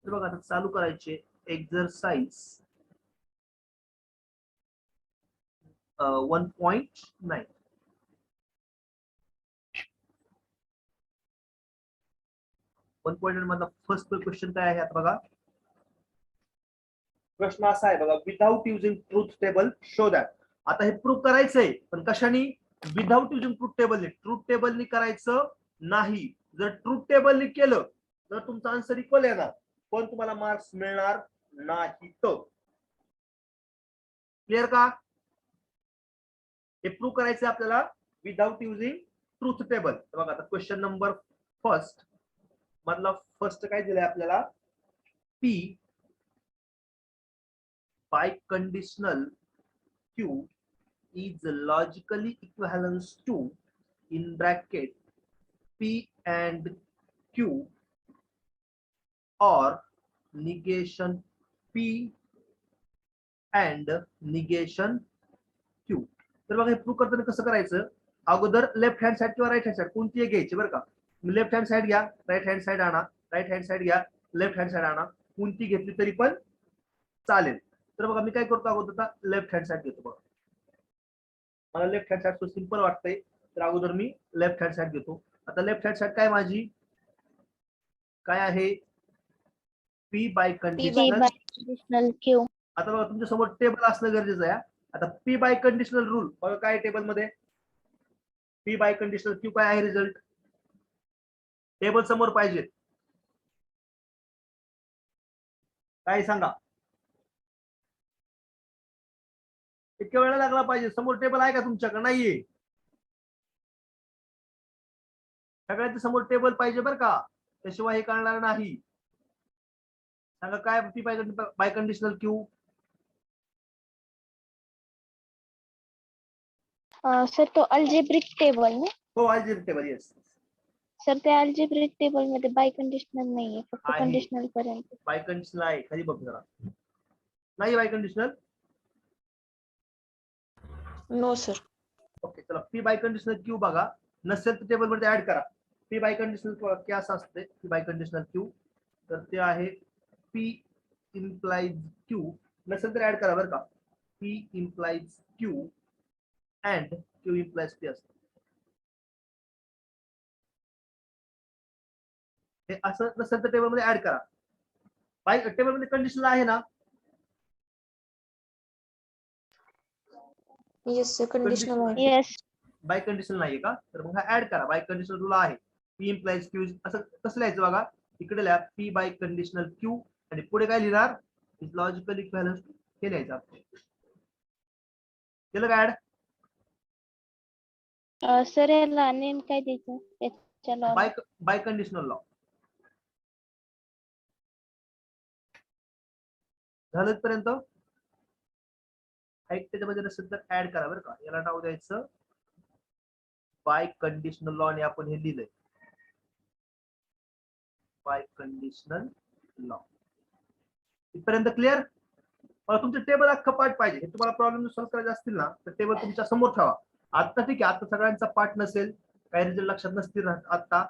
तर बघा आता चालू करायचे एक्झरसाइज 1.9. 1.9 मधला फर्स्ट क्वेश्चन काय आहे आता बघा. प्रश्न असा आहे बघा, without using truth table show that. आता हे प्रूव्ह करायचंय पण कशाने? Without using truth table. Truth टेबलनी करायचं नाही. जर ट्रूथ टेबलनी केलं तर तुमचा आन्सर इक्वल येणार पण तुम्हाला मार्क्स मिळणार नाहीत. क्लिअर का? हे प्रूव्ह करायचं आपल्याला विदाउट युजिंग ट्रूथ टेबल. बघा आता क्वेश्चन नंबर फर्स्ट मधला फर्स्ट काय दिलंय आपल्याला, P by conditional q is logically equivalent to in bracket p and q or negation p and negation q. तर बघा हे प्रूव्ह करताना कसं करायचं, अगोदर लेफ्ट हँड साइड किंवा राईट हँड साइड कोणती एक घ्यायची बरं का. लेफ्ट हँड साइड घ्या, राईट हँड साइड आणा, राईट हँड साइड घ्या, लेफ्ट हँड साइड आणा, कोणती घेतली तरी पण चालेल. तर बघा मी काय करतो, अगोदर लेफ्ट हँड साइड घेतो. बघा मला लेफ्ट हँड साइड सिंपल वाटतंय तर अगोदर मी लेफ्ट हँड साइड घेतो. आता लेफ्ट हँड साइड काय माझी काय आहे, पी बाय कंडिशनल क्यू. आता बघा तुमच्या समोर टेबल असणं गरजेचं आहे. आता पी बाय कंडिशनल रूल बघा काय टेबल मध्ये, पी बाय कंडिशनल क्यू काय आहे रिझल्ट, टेबल समोर पाहिजे. काय सांगा, इतक्या वेळा लागला पाहिजे. समोर टेबल आहे का तुमच्याकडे? नाहीये. सगळ्यांच्या समोर टेबल पाहिजे बरं का, त्याशिवाय हे कळणार नाही. सांगा काय P biconditional Q. Sir तो अल्जेब्रिक टेबल ना? हो अल्जेब्रिक टेबल. येस सर ते अल्जेब्रिक टेबल मध्ये बाय कंडिशनल नाहीये, फक्त आहे. कंडिशनल पर्यंत. बाय कंडिशनल आहे, खाली बघ जरा. नाही biconditional. No sir. Okay चला पी बाय कंडिशनल क्यू बघा, नसेल तर टेबल मध्ये ऍड करा. पी बाय कंडिशनल क्या असं असते पी बाय कंडिशनल क्यू, तर ते आहे पी इम्प्लाइज क्यू. नसेल तर ऍड करा बरं का, P implies Q and Q implies P असतं. हे असं नसेल तर टेबल मध्ये ऍड करा. बाय टेबल मध्ये कंडिशनल आहे ना? येस सर, कंडिशनल आहे. येस. बाय कंडिशनल नाहीये का? तर मग हा ऍड करा. बाय कंडिशनल रूल आहे पी इम्प्लाइज क्यू. असं कसं लिहायचं बघा, इकडे लिहा पी बाय कंडिशनल क्यू आणि पुढे काय लिहिणार, इज लॉजिकल इक्विव्हॅलंट हे लिहायचं. केलं का ऍड? सर याला नेम काय द्यायचं याच्या लॉ? By conditional law. झालं पर्यंत? त्याच्यामध्ये नसेल तर ऍड करा बरं का. याला नाव द्यायचं बाय कंडिशनल लॉ आणि आपण हे लिहिलंय बाय कंडिशनल लॉ. इथपर्यंत क्लिअर? मला तुमचं टेबल अख्खं पाठ पाहिजे. हे तुम्हाला प्रॉब्लेम सॉल्व्ह करायचे असतील ना तर टेबल तुमच्या समोर ठेवा. आता ठीक आहे, आता सगळ्यांचा पाठ नसेल, काही रिझल्ट लक्षात नसतील आता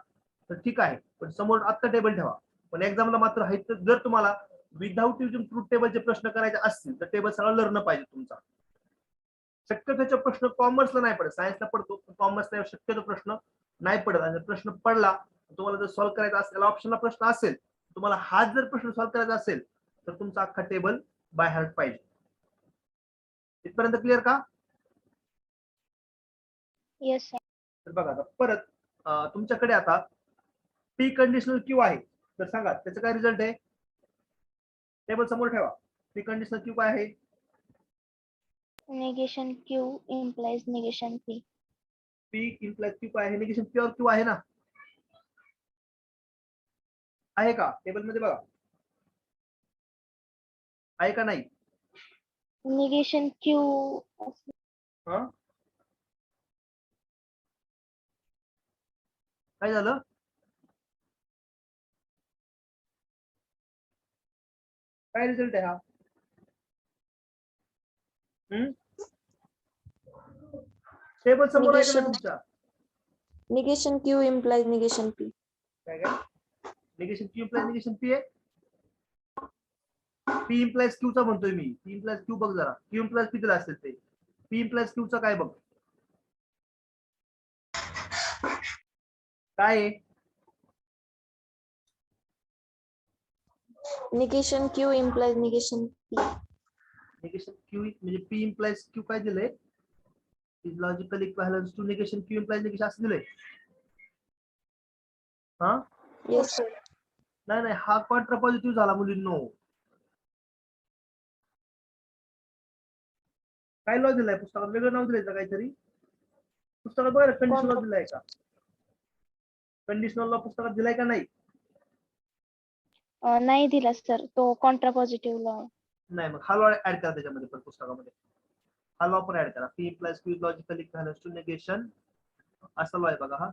तर ठीक आहे, पण समोर आता टेबल ठेवा. पण एक्झामला मात्र आहे तर जर तुम्हाला विदाउट युजिंग ट्रूथ टेबलचे प्रश्न करायचे असतील तर टेबल सगळं लर्न पाहिजे तुमचा. शक्यतो प्रश्न कॉमर्सला नाही पडत, सायन्सला पडतो, कॉमर्सला शक्यतो प्रश्न नाही पडत. आणि प्रश्न पडला तुम्हाला जर सॉल्व्ह करायचा असेल, ऑप्शनला प्रश्न असेल, तुम्हाला हाच जर प्रश्न सॉल्व्ह करायचा असेल तर तुमचा अख्खा टेबल बाय हार्ट पाहिजे. इथपर्यंत क्लिअर का? Yes sir. तर बघा आता परत तुमच्याकडे आता पी कंडिशनल क्यू आहे तर सांगा त्याचा काय रिझल्ट आहे. टेबल समोर ठेवा. पी कंडिशनल क्यू काय आहे? Negation Q implies negation P. P implies Q काय आहे? निगेशन पी और क्यू आहे ना? आहे का टेबल मध्ये? बघा आहे का नाही? Negation Q. काय झालं? काय रिझल्ट आहे हा? टेबल समोर आहे का नाही तुमच्या? Negation Q implies negation P. काय काय? Negation Q implies negation P आहे. पी इम्प्लाइज क्यूचा म्हणतोय मी. पी इम्प्लाइज क्यू बघ जरा. क्यू इम्प्लाइज कितीला असेल ते. पी इम्प्लाइज क्यूचा काय बघ. काय आहे? Negation Q implies negation P. Negation Q म्हणजे पी इम्प्लाइज क्यू काय दिलंय? Is logical equivalence to negation Q implies negation असं दिलंय. हा येस सर. नाही नाही, हा कॉन्ट्रा पॉझिटिव्ह झाला मुलींनो. काय लॉ दिलाय पुस्तकात? वेगळं नाव दिलंय का काहीतरी? पुस्तकात बघा कंडिशनल लॉ दिलाय का? कंडिशनल लॉ पुस्तकात दिलाय का नाही? नाही दिला सर, तो कॉन्ट्रा पॉझिटिव्ह लॉ. नाही, मग हा लॉ ऍड करा त्याच्यामध्ये पण पुस्तकामध्ये. हा लॉ पण ऍड करा. P implies Q logical equivalence to negation असा लॉ आहे बघा हा.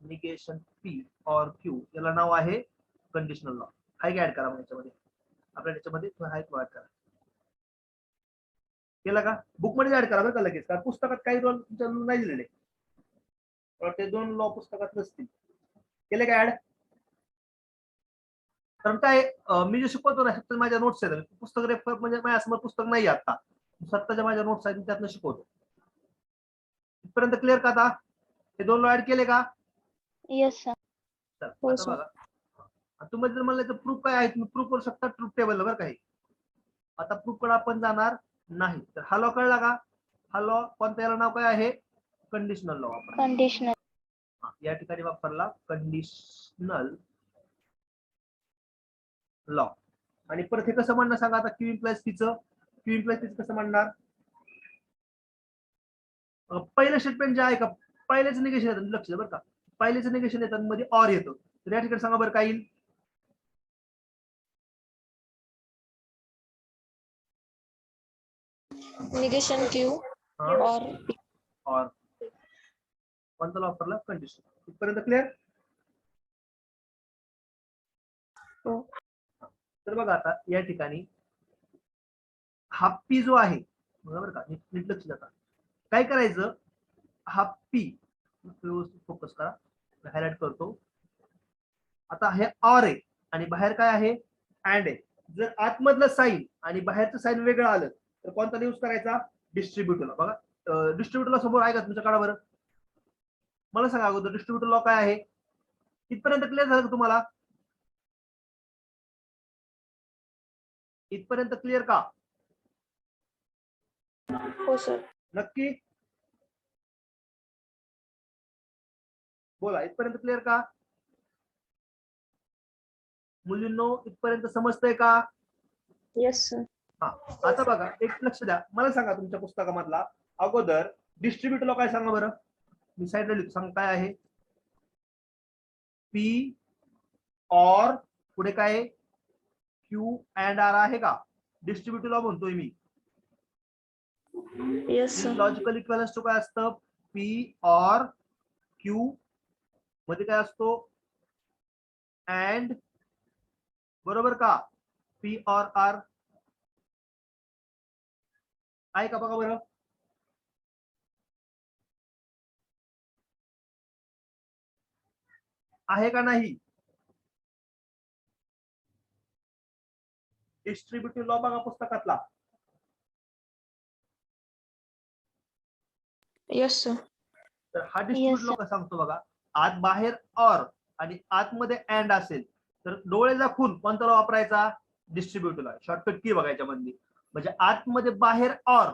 निगेशन पी और क्यू याला नाव आहे कंडिशनल लॉ. हा ऍड करा मग याच्यामध्ये. आपल्या त्याच्यामध्ये हा एक ऍड करा. केला का? बुक मध्ये ऍड करा बरं का लगेच, कारण पुस्तकात काही रोल नाही दिलेले. ते 2 लॉ पुस्तकात नसतील. केले का ऍड? कारण काय मी जे शिकवतो ना फक्त माझ्या नोट्स आहेत. पुस्तक रेफर म्हणजे माझ्यासमोर पुस्तक नाही आता. स्वतःच्या माझ्या नोट्स आहेत त्यातनं शिकवतो. इथपर्यंत क्लिअर का आता? हे 2 लॉ ऍड केले का? Yes sir. चल हो आता सर. बघा. तुम्ही जर म्हणलं तर प्रूफ काय आहे? तुम्ही प्रूफ करू शकता ट्रूथ टेबल बरं काही. आता प्रूफ कडे आपण जाणार नाही. तर हा लॉ कळला का? हा लॉ कोणत्या याला नाव काय आहे? Conditional law. आपण कंडिशनल. या ठिकाणी वापरला कंडिशनल लॉ. आणि परत हे कसं म्हणणं सांगा आता? क्यू इम्प्लाइज तिचं. क्यू इम्प्लाइज तिचं कसं म्हणणार? पहिलं स्टेटमेंट जे आहे का पहिलेच निगेशन येतं. लक्ष द्या बरं का. पहिलेच निगेशन येतं मध्ये ऑर येतो. तर या ठिकाणी सांगा बरं काय येईल? निगेशन क्यू और पी. और कोणता वापरला? कंडिशन. इथपर्यंत क्लिअर? हो. तर बघा आता या ठिकाणी हा पी जो आहे बरोबर का, नीट लक्ष द्या. काय करायचं? हा पी व्यवस्थित फोकस करा. हायलाइट करतो. आता हे ऑर आहे आणि बाहेर काय आहे? अँड आहे. जर आतमधलं साईन आणि बाहेरचं साईन वेगळं आलं तर कोणता यूज करायचा? डिस्ट्रीब्युटिव्ह. बघा डिस्ट्रीब्युटिव्ह समोर आहे का तुमच्या काढा बरं. मला सांगा अगोदर डिस्ट्रीब्युटिव्ह लॉ काय आहे? इथपर्यंत क्लिअर झालं का तुम्हाला? इथपर्यंत क्लिअर का? हो सर. नक्की बोला. इथपर्यंत क्लिअर का मुलींनो? इथपर्यंत समजतंय का? Yes sir. हा. आता बघा एक लक्ष द्या. मला सांगा तुमच्या पुस्तकामधला अगोदर डिस्ट्रीब्युटिव्ह लॉ काय सांगा बरं. मी साईडला लिहितो. सांगा काय आहे? पी और पुढे काय? क्यू अँड आर आहे का? डिस्ट्रीब्युटिव्ह लॉ म्हणतोय मी. Yes sir. Logical equivalence to काय असतं? पी और क्यू मध्ये काय असतो? अँड. बरोबर का? पी और आर आहे का बघा बरं. आहे का नाही? डिस्ट्रीब्युटिव्ह लॉ बघा पुस्तकातला. Yes sir. तर हा Yes, डिस्ट्रीब्युटिव्ह लॉ sir. कसा सांगतो बघा. आत बाहेर ऑर आणि आतमध्ये अँड असेल तर डोळे दाखवून कोणता लॉ वापरायचा? Distributive law. शॉर्टकट की बघायच्या मध्ये म्हणजे आतमध्ये बाहेर ऑर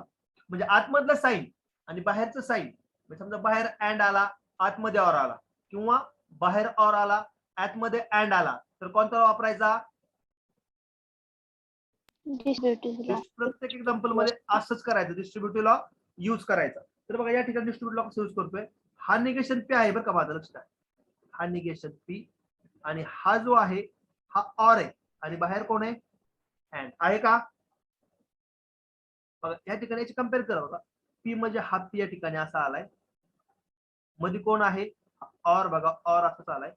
म्हणजे आतमधलं साईन आणि बाहेरचं साईन. समजा बाहेर अँड आला आतमध्ये ऑर आला किंवा बाहेर ऑर आला आतमध्ये अँड आला तर कोणता लॉ वापरायचा? Distributive law. प्रत्येक एक्झाम्पल मध्ये असंच करायचं. डिस्ट्रीब्युटिव्ह लॉ यूज करायचा. तर बघा या ठिकाणी डिस्ट्रीब्युटिव्ह लॉ कसं यूज करतोय? हा निगेशन पी आहे बरं का माझं लक्षात. हा निगेशन पी आणि हा जो आहे हा ऑर आहे आणि बाहेर कोण आहे? अँड आहे का? बघा या ठिकाणी याची कम्पेअर करा बघा. पी म्हणजे हा पी या ठिकाणी असा आलाय. मध्ये कोण आहे? ऑर. बघा ऑर असाच आलाय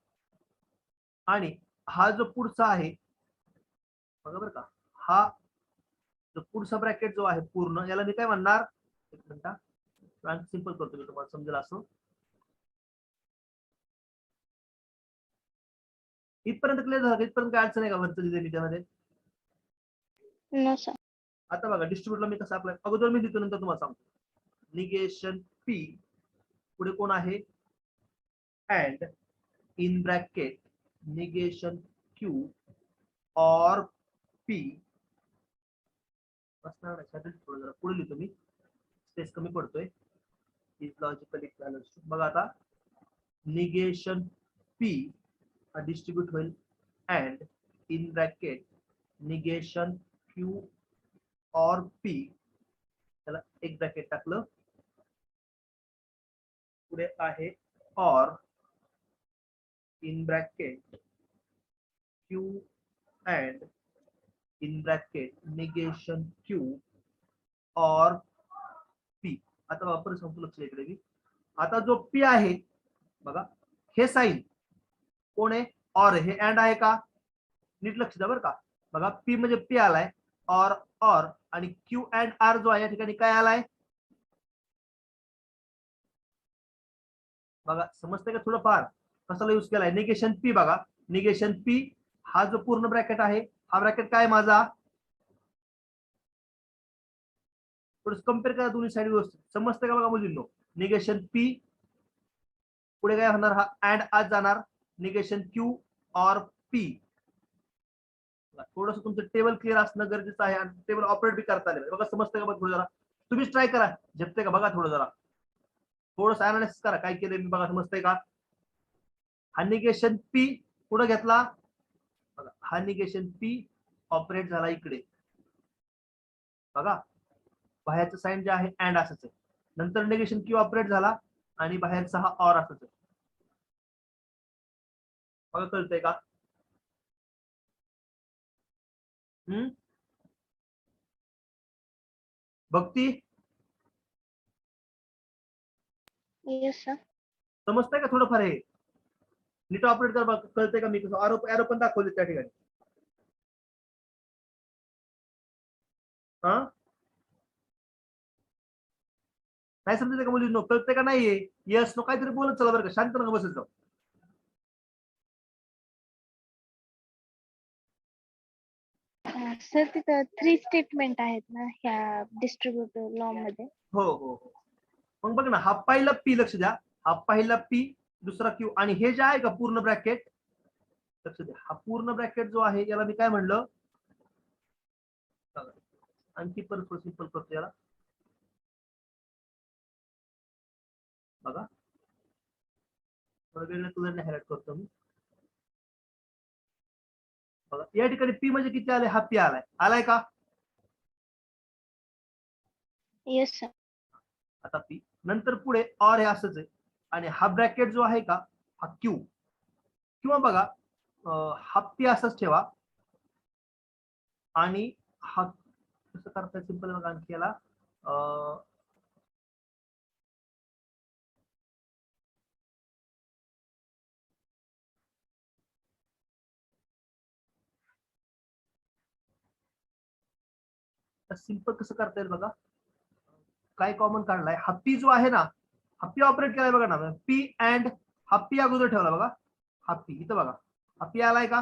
आणि हा जो पुढचा आहे बघा बरं का, हा जो पुढचा ब्रॅकेट जो आहे पूर्ण याला मी काय म्हणणार? एक मिनिट सिंपल करतो मी तुम्हाला समजेल असं. इथपर्यंत क्लिअर झालं? इथपर्यंत काय अडचण आहे का वरचं दिले मी त्यामध्ये? No sir. आता बघा डिस्ट्रीब्युटला मी कसं अप्लाय अगोदर मी लिहितो नंतर तुम्हाला सांगतो. निगेशन पी पुढे कोण आहे and in bracket negation Q और पी असणार नाही. थोडं जरा पुढे लिहितो मी, स्पेस कमी पडतोय. Is logically balance. बघा आता निगेशन पी हा डिस्ट्रीब्यूट होईल and in bracket negation Q और पी, त्याला एक ब्रॅकेट टाकलं, पुढे आहे और in bracket Q and in bracket negation Q और पी. आता वापर सांगतो, लक्ष इकडे मी. आता जो पी आहे बघा, हे साइन कोण आहे और हे अँड आहे का, नीट लक्ष द्या बरं का. बघा पी म्हणजे पी आलाय, और आणि क्यू अँड आर जो आहे या ठिकाणी काय आलाय बघा. समजतंय का थोडंफार कशाला युज केलाय निगेशन पी. बघा निगेशन पी हा जो पूर्ण ब्रॅकेट आहे, हा ब्रॅकेट काय माझा, थोडं कम्पेअर करा दोन्ही साईड व्यवस्थित. समजतंय का बघा मुलींनो. निगेशन पी पुढे काय होणार, हा अँड आज जाणार निगेशन क्यू और पी. थोडंसं तुमचं टेबल क्लिअर असणं गरजेचं आहे आणि टेबल ऑपरेट बी करता आलं. बघा समजतंय का बघा थोडं जरा, तुम्हीच ट्राय करा, झेपते का बघा थोडं जरा, थोडंसं अनालिसिस करा काय केलंय मी. बघा समजतंय का. हा निगेशन पी पुढे घेतला बघा, हा निगेशन पी ऑपरेट झाला इकडे बघा, बाहेरचं साइन जे आहे अँड असंच आहे. नंतर निगेशन क्यू ऑपरेट झाला आणि बाहेरचा हा और असंच आहे. बघा कळतंय का. भक्ती येस सर. समजतंय का थोडंफार हे, नीट ऑपरेट कर. बघा कळतंय का, मी कसं एरो पण दाखवले त्या ठिकाणी. हा नाही समजते का मुली, कळतंय का नाहीये. यस नो काहीतरी बोलत चला बरं का, शांत नका बसत जाऊ. सर तिथं 3 स्टेटमेंट आहेत ना ह्या डिस्ट्रीब्युटिव्ह लॉ मध्ये. हो हो हो. मग बघ ना, हा पहिला पी, लक्ष द्या, हा पहिला पी, दुसरा क्यू आणि हे जे आहे का पूर्ण ब्रॅकेट, लक्ष द्या, हा पूर्ण ब्रॅकेट जो आहे याला मी काय म्हणलं, आणखी परत सिंपल करतो याला बघा, वेगळ्या कलरने हायलाइट करतो मी. बघा या ठिकाणी पी म्हणजे किती आले, हा पी आलाय, आलाय का. Yes sir. आता पी नंतर पुढे और हे असंच आहे आणि हा ब्रॅकेट जो आहे का हा क्यू, किंवा बघा हा पी असंच ठेवा आणि हा कसं करता सिंपल बघा आणखी याला सिंपल कसं करता येईल बघा. काय कॉमन काढलाय, हा पी जो आहे ना, हा पी ऑपरेट केलाय बघा ना, पी अँड हा पी अगोदर ठेवला बघा, हा पी इथं बघा, हा पी आलाय का.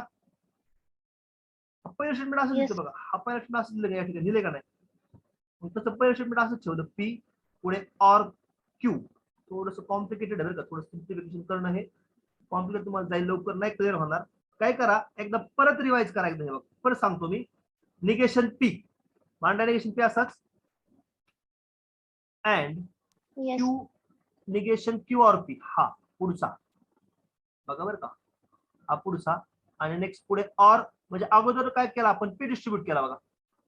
पहिलं स्टेटमेंट असं येस. लिहिलं बघा, हा पहिलं स्टेटमेंट असं लिहिलं का या ठिकाणी, लिहिले का नाही. मग तसं पहिलं स्टेटमेंट असंच ठेवलं, पी पुढे और क्यू. थोडंसं कॉम्प्लिकेटेड आहे बरं का, थोडं सिम्प्लिफिकेशन करणं हे कॉम्प्लिकेट तुम्हाला जाईल, लवकर नाही क्लिअर होणार. काय करा, एकदा परत रिवाइज करा एकदा, हे बघ परत सांगतो मी. निगेशन पी, मांडा निगेशन पी असाच and yes. Q negation Q और पी, हा पुढचा बघा बरं का, हा पुढचा. आणि नेक्स्ट पुढे और म्हणजे अगोदर काय केला आपण, पी डिस्ट्रीब्यूट केला बघा.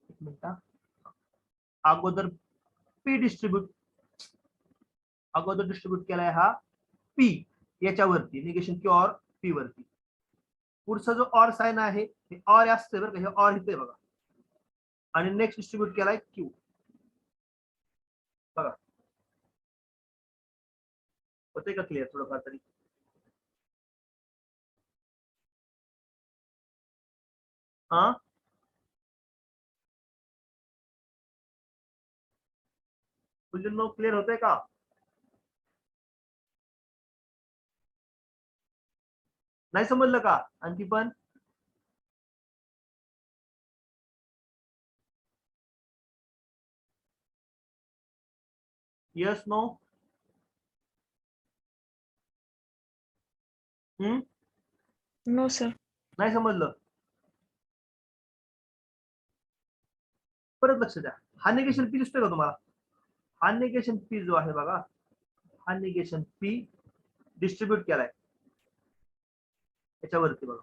एक मिनिट, अगोदर पी डिस्ट्रीब्यूट, अगोदर डिस्ट्रीब्यूट केलाय हा पी याच्यावरती निगेशन क्यू और पी वरती. पुढचा जो और साइन आहे हे और असते बरं का, हे और इथे बघा. आणि नेक्स्ट डिस्ट्रीब्यूट केलाय क्यू बघा. होते का क्लिअर थोडंफार तरी. हा मुलींनो क्लिअर होतंय का. नाही समजलं का आणखी पण. Yes no? No sir. नाही समजलं? परत लक्ष द्या. हा निगेशन पी दिसतोय का तुम्हाला? हा निगेशन पी जो आहे बघा, हा निगेशन पी डिस्ट्रीब्यूट केलाय याच्यावरती बघा.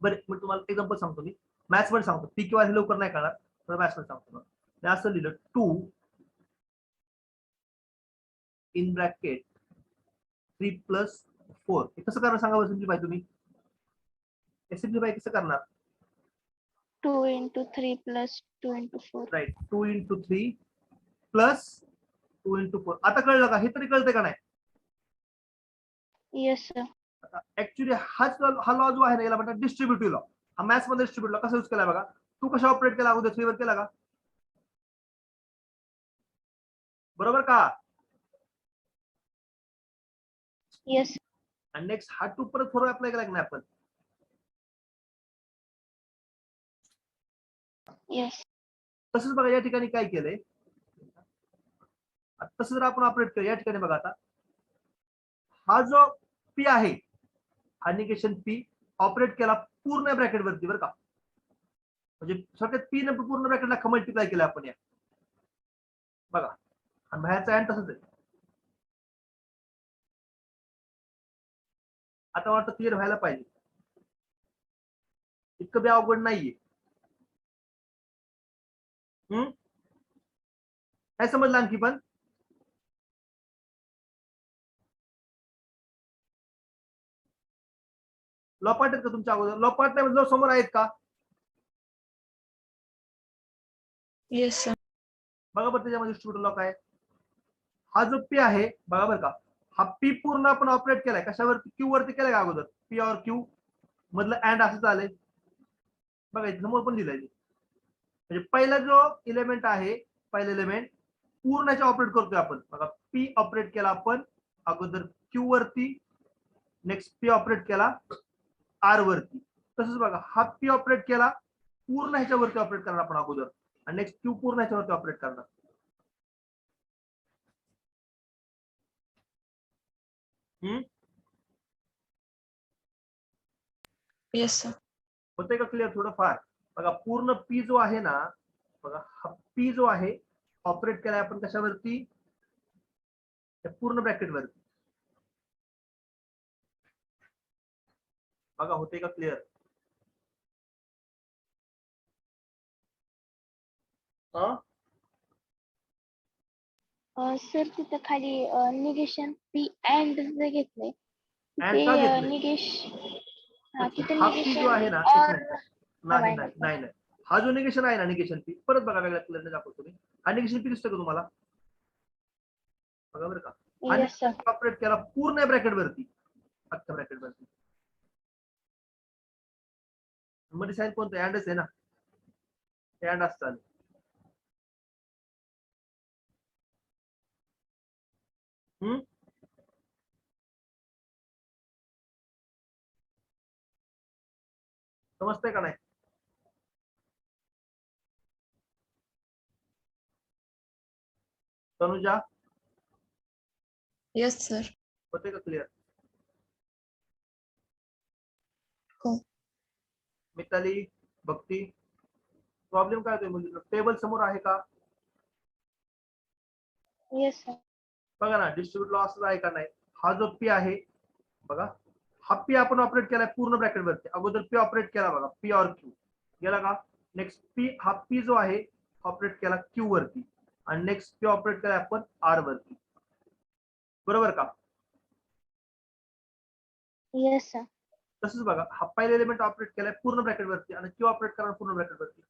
बरं मी तुम्हाला एक्झाम्पल सांगतो, मी मॅथ्स मध्ये सांगतो, पी किंवा लवकर नाही करणार तर मॅथ्स मध्ये सांगतो. मी असं लिहिलं 2 इन ब्रॅकेट 3 + 4. हे कसं करणार सांगा बरं सिम्प्लिफाय तुम्ही. हे सिम्प्लिफाय कसं करणार? 2 into 3 plus 2 into 4. राईट, 2 × 3 + 2 × 4. आता कळलं का? हे तरी कळतंय का नाही? Yes, sir. आता ऍक्च्युली हा लॉ जो आहे ना याला म्हणतात डिस्ट्रीब्युटिव्ह लॉ. हा मॅथ्स मध्ये डिस्ट्रीब्युटिव्ह लॉ कसा यूज केलाय बघा. तू कशा ऑपरेट केला अगोदर 3 वर केला का? बरोबर का? Yes, आणि नेक्स्ट हा 2 परत 4 अप्लाय केला की नाही आपण? yes, तसंच बघा या ठिकाणी काय केलंय, तसं जर आपण ऑपरेट केलं या ठिकाणी बघा, आता हा जो पी आहे हा निगेशन पी ऑपरेट केला पूर्ण ब्रॅकेट वरती बरं का, म्हणजे सगळ्यात पी ने पूर्ण ब्रॅकेटला मल्टिप्लाय केलं आपण या बघा. आणि बाहेरचा अँड तसंच आहे. आता वाटतं क्लिअर व्हायला पाहिजे, इतकं बी अवघड नाहीये. काय समजलं आणखी पण? लॉ पार्ट आहेत का तुमच्या अगोदर? लॉ पार्ट नाही म्हणजे समोर आहेत का? Yes sir. बघा बरं त्याच्यामध्ये स्टुडंट लॉ काय. हा जो पी आहे बघा बरं का, हा पी पूर्ण आपण ऑपरेट केलाय कशावरती? क्यू वरती केलाय का अगोदर? पी और क्यू मधलं अँड असं चालेल बघा, इथे समोर पण दिलंय. म्हणजे पहिला जो एलिमेंट आहे, पहिला एलिमेंट पूर्णच्या ऑपरेट करतोय आपण बघा. पी ऑपरेट केला आपण अगोदर क्यू वरती, नेक्स्ट पी ऑपरेट केला आर वरती. तसंच बघा हा पी ऑपरेट केला पूर्ण ह्याच्यावरती ऑपरेट करणार आपण अगोदर, आणि नेक्स्ट क्यू पूर्ण ह्याच्यावरती ऑपरेट करणार. Yes sir. होतंय का क्लिअर थोडंफार? बघा पूर्ण पी जो आहे ना बघा, हा पी जो आहे ऑपरेट केलाय आपण कशावरती? त्या पूर्ण ब्रॅकेट वरती. बघा होते का क्लिअर? सर तिथं खाली निगेशन पी अँड जे घेतलंय अँड का ते घेतलंय? निगेश हा तिथे हा पी जो आहे निगेशन ना, एक और मिनिट, नाही नाही नाही नाही, हा जो निगेशन आहे ना निगेशन पी, परत बघा वेगळ्या कलरने दाखवतो मी. हा निगेशन पी दिसतो का तुम्हाला? बघा बरं का, हा येस सर. निगेशन ऑपरेट केला पूर्ण ब्रॅकेट वरती, अख्ख्या ब्रॅकेट वरती. मध्ये साईन कोणतं? अँडच आहे ना, ते अँड असतं. समजतंय का नाही? Tanuja yes sir. होते का क्लिअर? हो. मिताली, भक्ती, प्रॉब्लेम काय होतोय म्हणजे टेबल समोर आहे का? Yes sir. बघा ना डिस्ट्रीब्यूट लॉ असं आहे का नाही. हा जो पी आहे बघा, हा पी आपण ऑपरेट केलाय पूर्ण ब्रॅकेट वरती. अगोदर पी ऑपरेट केला बघा, पी और क्यू गेला का. नेक्स्ट पी, हा पी जो आहे ऑपरेट केला क्यू वरती, आणि नेक्स्ट पी ऑपरेट केला आपण आर वरती. बरोबर का? Yes sir. तसंच बघा हा पहिला एलिमेंट ऑपरेट केलाय पूर्ण ब्रॅकेट वरती, आणि क्यू ऑपरेट करणार पूर्ण ब्रॅकेट वरती.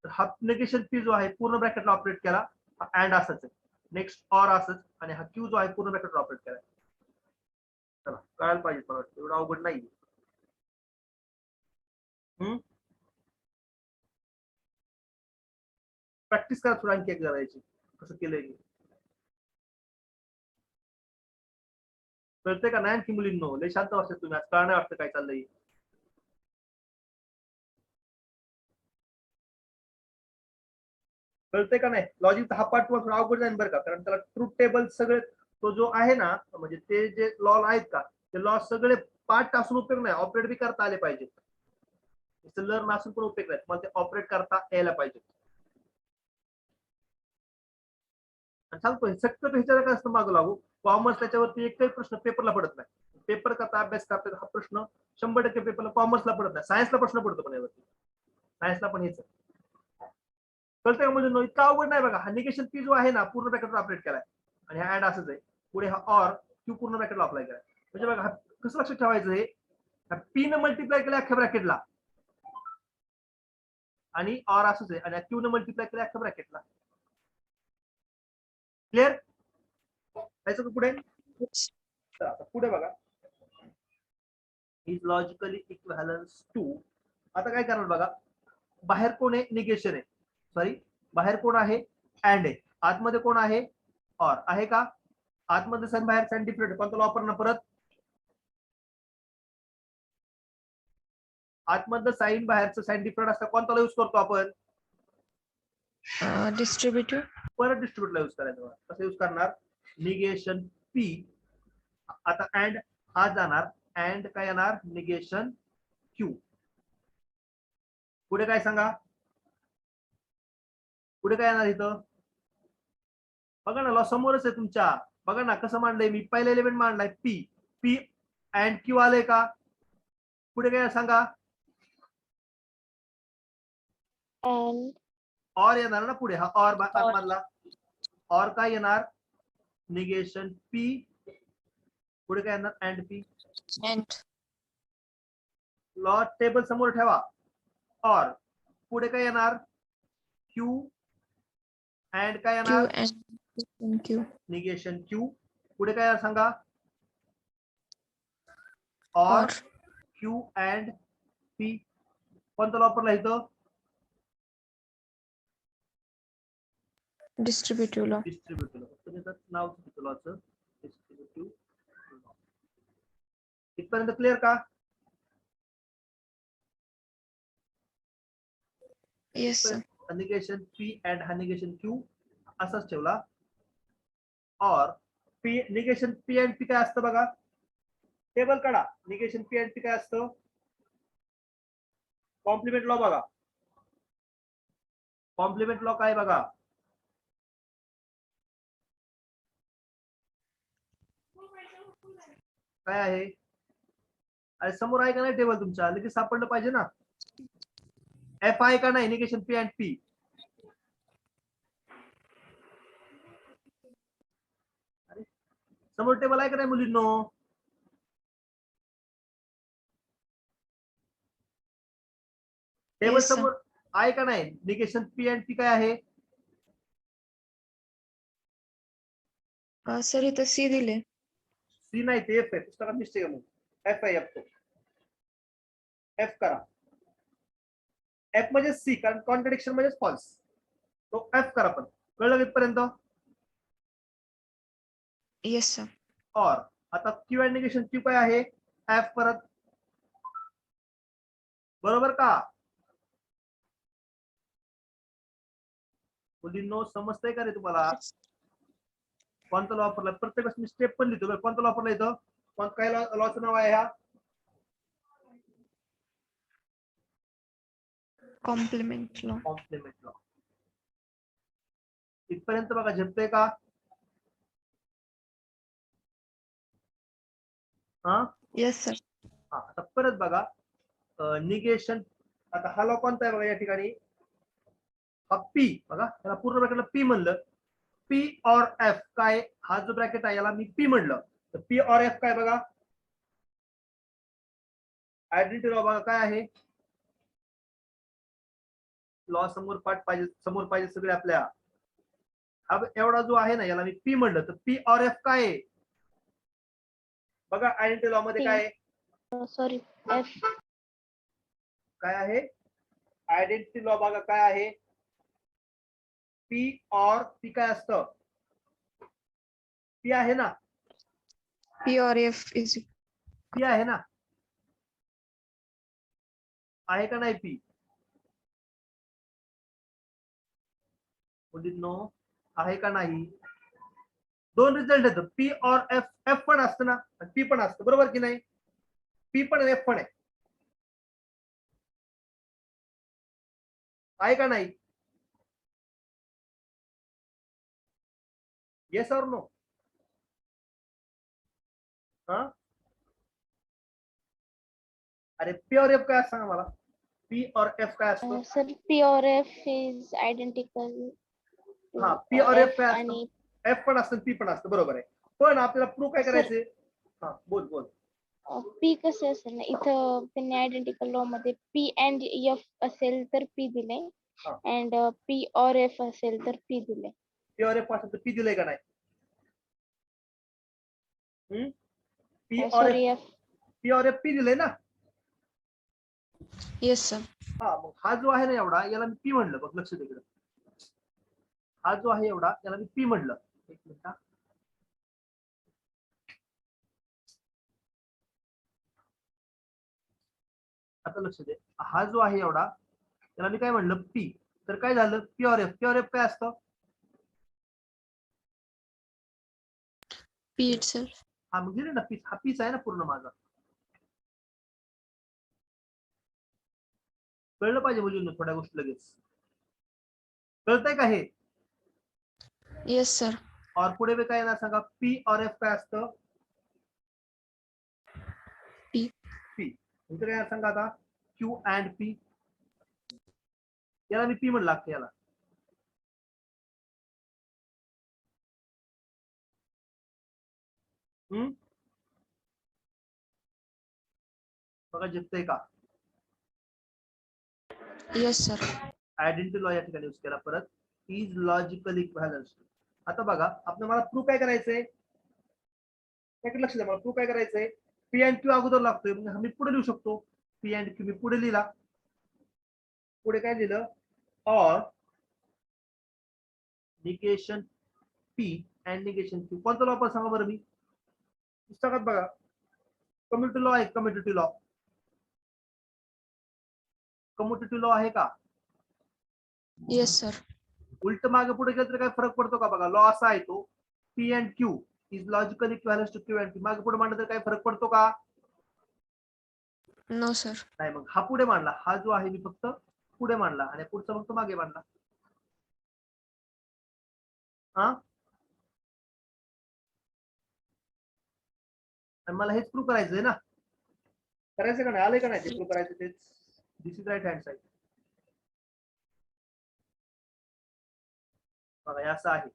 तर हा निगेशन पी जो आहे पूर्ण ब्रॅकेटला ऑपरेट केला, हा अँड असंच आहे. नेक्स्ट ऑर असंच, आणि हा क्यू जो आहे पूर्ण ब्रॅकेटला ऑपरेट केलाय. चला कळायला पाहिजे, मला वाटतं एवढं अवघड नाही. प्रॅक्टिस करा थोडं आणखी एक करायची, कसं केलंय मी. कळतंय का नाही आणखी मुलींनो? लय शांत वाटतं तुम्ही आज, कळणार वाटतं काय चाललंय. कळतंय का नाही? लॉजिकचा हा पार्ट थोडा अवघड जाईल बरं का, कारण त्याला ट्रूथ टेबल सगळे तो जो आहे ना, म्हणजे ते जे लॉ आहेत का, ते लॉ सगळे पार्ट असून उपयोग नाही, ऑपरेट बी करता आले पाहिजेत. लर्न असून पण उपयोग नाही, मला ते ऑपरेट करता यायला पाहिजे. सांगतो शक्यतो ह्याच्यावर काय असतं मागं लागू, कॉमर्स त्याच्यावरती एकही प्रश्न पेपरला पडत नाही. पेपर करता अभ्यास करता हा प्रश्न 100% पेपरला कॉमर्सला पडत नाही, सायन्सला प्रश्न पडतो पण यावरती, सायन्सला पण हेच कळतंय का? म्हणजे इतका अवघड नाही बघा. हा निगेशन पी जो आहे ना पूर्ण ब्रॅकेटवर ऑपरेट केलाय आणि हा ऍड असंच आहे, पुढे हा ऑर क्यू पूर्ण ब्रॅकेटला अप्लाय केलाय. म्हणजे बघा कसं लक्षात ठेवायचं हे, पी न मल्टिप्लाय केलं अख्ख्या ब्रॅकेटला आणि ऑर असंच आहे, आणि क्यू न मल्टिप्लाय केलं अख्ख्या ब्रॅकेटला. क्लिअर? त्याचं पुढे पुढे बघा, इज लॉजिकली इक्विव्हॅलन्स टू. आता काय करणार बघा, बाहेर कोण आहे? निगेशन आहे, सॉरी बाहेर कोण आहे? अँड आहे. आतमध्ये कोण आहे? ऑर आहे का? आतमध्ये साइन बाहेर साइन डिफरंट, कोणता वापरणं परत? आतमधलं साइन बाहेरचं साइन डिफरंट असतं, कोणता यूज करतो आपण? डिस्ट्रीब्युटिव्ह. परत डिस्ट्रीब्युटला यूज करायचं. कसं यूज करणार? निगेशन पी, आता अँड हा जाणार, अँड काय येणार? Negation Q. पुढे काय सांगा? पुढे काय येणार इथं? बघा ना, लॉ समोरच आहे तुमच्या. बघा ना कसं मांडलंय मी, पहिला एलिमेंट मांडलाय पी, पी अँड क्यू आलंय का? पुढे काय सांगा? and ऑर येणार ना पुढे, हा ऑर आतमधला. ऑर काय येणार? Negation P. पुढे काय येणार? And P. And law table समोर ठेवा. ऑर पुढे काय येणार? क्यू. अँड काय Q येणार? and Q. Negation Q. पुढे काय सांगा? Or Or Q and P. कोणता लॉ वापरला इथं? distributive law. डिस्ट्रीब्युटिव्ह. नाव लॉचं डिस्ट्रीब्युटिव्ह. इथपर्यंत क्लिअर का? Yes, sir. Negation P and हा निगेशन क्यू असाच ठेवला. Or P, negation P and P काय असतं बघा, टेबल काढा. निगेशन पी अँड पी काय असतं? कॉम्प्लिमेंट लॉ बघा. कॉम्प्लिमेंट लॉ काय बघा? काय आहे? अरे समोर आहे का नाही टेबल तुमच्या? लगेच सापडलं पाहिजे ना. एफ आहे का नाही? Negation P and P. समोर टेबल आहे का नाही मुलींनो? Table Yes, sir. समोर आहे का नाही? निगेशन पी अँड पी काय आहे? सर इथं C दिले. सी नाही, ते एफ आहे. पुस्तकात मिस्टेक आहे. मग एफ आहे, एफ तो एफ करा. एफ म्हणजे सी, कारण कॉन्ट्रडिक्शन म्हणजे फॉल्स. तो एफ करा. पण कळलं इथपर्यंत? Yes, sir. ऑर आता क्यू अँड निगेशन क्यू काय आहे? एफ परत. बरोबर का मुलींनो? समजतंय का रे तुम्हाला? कोणता लॉ वापरला? प्रत्येक वेळेस मी स्टेप पण लिहितो. कोणता लॉ वापरला इथं? काय लॉचं नाव आहे? ह्या Complement law. Complement law. इथपर्यंत बघा झेपतंय का? हा Yes, sir. हा, आता परत बघा निगेशन. आता हा लॉ कोणता आहे बघा या ठिकाणी? हा पी बघा, त्याला पूर्ण ब्रॅकेटला पी म्हणलं. पी ऑर एफ काय? हा जो ब्रॅकेट आहे याला मी पी म्हणलं, तर पी ऑर एफ काय बघा? आयडेंटिटी लॉ बघा काय आहे? लॉ समोर पाठ पाहिजे, समोर पाहिजे सगळे आपल्या. हा एवढा जो आहे ना याला मी पी म्हणलं, तर पी ऑर एफ काय आहे बघा? आयडेंटिटी लॉ मध्ये काय आहे? sorry F. काय आहे? आयडेंटिटी लॉ बघा काय आहे? पी ऑर पी काय असतं? पी आहे ना? P or F is P आहे ना? आहे का नाही पी? मुलींनो आहे का नाही? दोन रिझल्ट येतात, पी और एफ. एफ पण असतं ना, पी पण असतं, बरोबर की नाही? पी पण एफ पण आहे का नाही? येस और नो? हा, अरे पी और एफ काय सांगा मला, पी और एफ काय असतं? सर पी और एफ इज आयडेंटिकल हा, पी और एफ काय असतं? आणि एफ पण असतं, पी पण असतं, बरोबर आहे. पण आपल्याला प्रूव्ह काय Sir. करायचंय? हा, बोल बोल. पी कसं असेल ना, इथं त्यांनी आयडेंटिकल लॉ मध्ये पी अँड एफ असेल तर पी दिले, हा. अँड पी और एफ असेल तर पी दिले. पी और एफ असेल तर पी दिलंय का नाही? पी और सॉरी एफ, एफ. पी और एफ पी दिलंय ना. Yes, sir. हा, मग हा जो आहे ना एवढा, याला मी पी म्हणलं, बघ लक्ष दे इकडं. हा जो आहे एवढा, याला मी पी म्हणलं. एक मिनिट. आता लक्ष दे, हा जो आहे एवढा, त्याला मी काय म्हणलं, पी. तर काय झालं, पी और एफ. पी और एफ काय असतं? P itself. हा, मग दिले ना पी. हा पीच आहे ना पूर्ण माझा. कळलं पाहिजे मुलींना थोड्या गोष्टी लगेच. कळतंय का हे? Yes, sir. और पुढे बी काय ना सांगा, पी और एफ काय असतं? P. पी. इथे काय सांगा आता, क्यू अँड पी. याला मी पी म्हणलं लागतं याला. बघा जिंकतंय का? Yes, sir. आयडेंटिटी लॉ या ठिकाणी यूज केला परत. Is logical equivalence. आता बघा, आपल्याला मला प्रूव्ह काय करायचंय? लक्ष द्या, मला प्रूव्ह काय करायचंय? पी अँड क्यू अगोदर लागतोय, म्हणजे मी पुढे लिहू शकतो. पी अँड क्यू मी पुढे लिहिला. पुढे काय लिहिलं? और negation P and negation Q. कोणता लॉ पण सांगा बरं मी. पुस्तकात बघा, कम्युनिटी लॉ आहे. कम्युनिटी लॉ, कम्युनिटी लॉ आहे का? Yes, sir. उलट मागे पुढे गेलं तर काय फरक पडतो का? बघा, लॉ असा आहे तो, P and Q is logical equivalence to Q and P. मागे पुढे मांडलं तर काय फरक पडतो का? No, sir. नाही. मग हा पुढे मांडला, हा जो आहे मी फक्त पुढे मांडला आणि पुढचा फक्त मागे मांडला. हा, आणि मला हेच प्रूव्ह करायचंय ना. करायचं का नाही? आलंय का नाही ते प्रूव्ह करायचं तेच. दिस इज राईट हँड साइड. बघा हे असं आहे.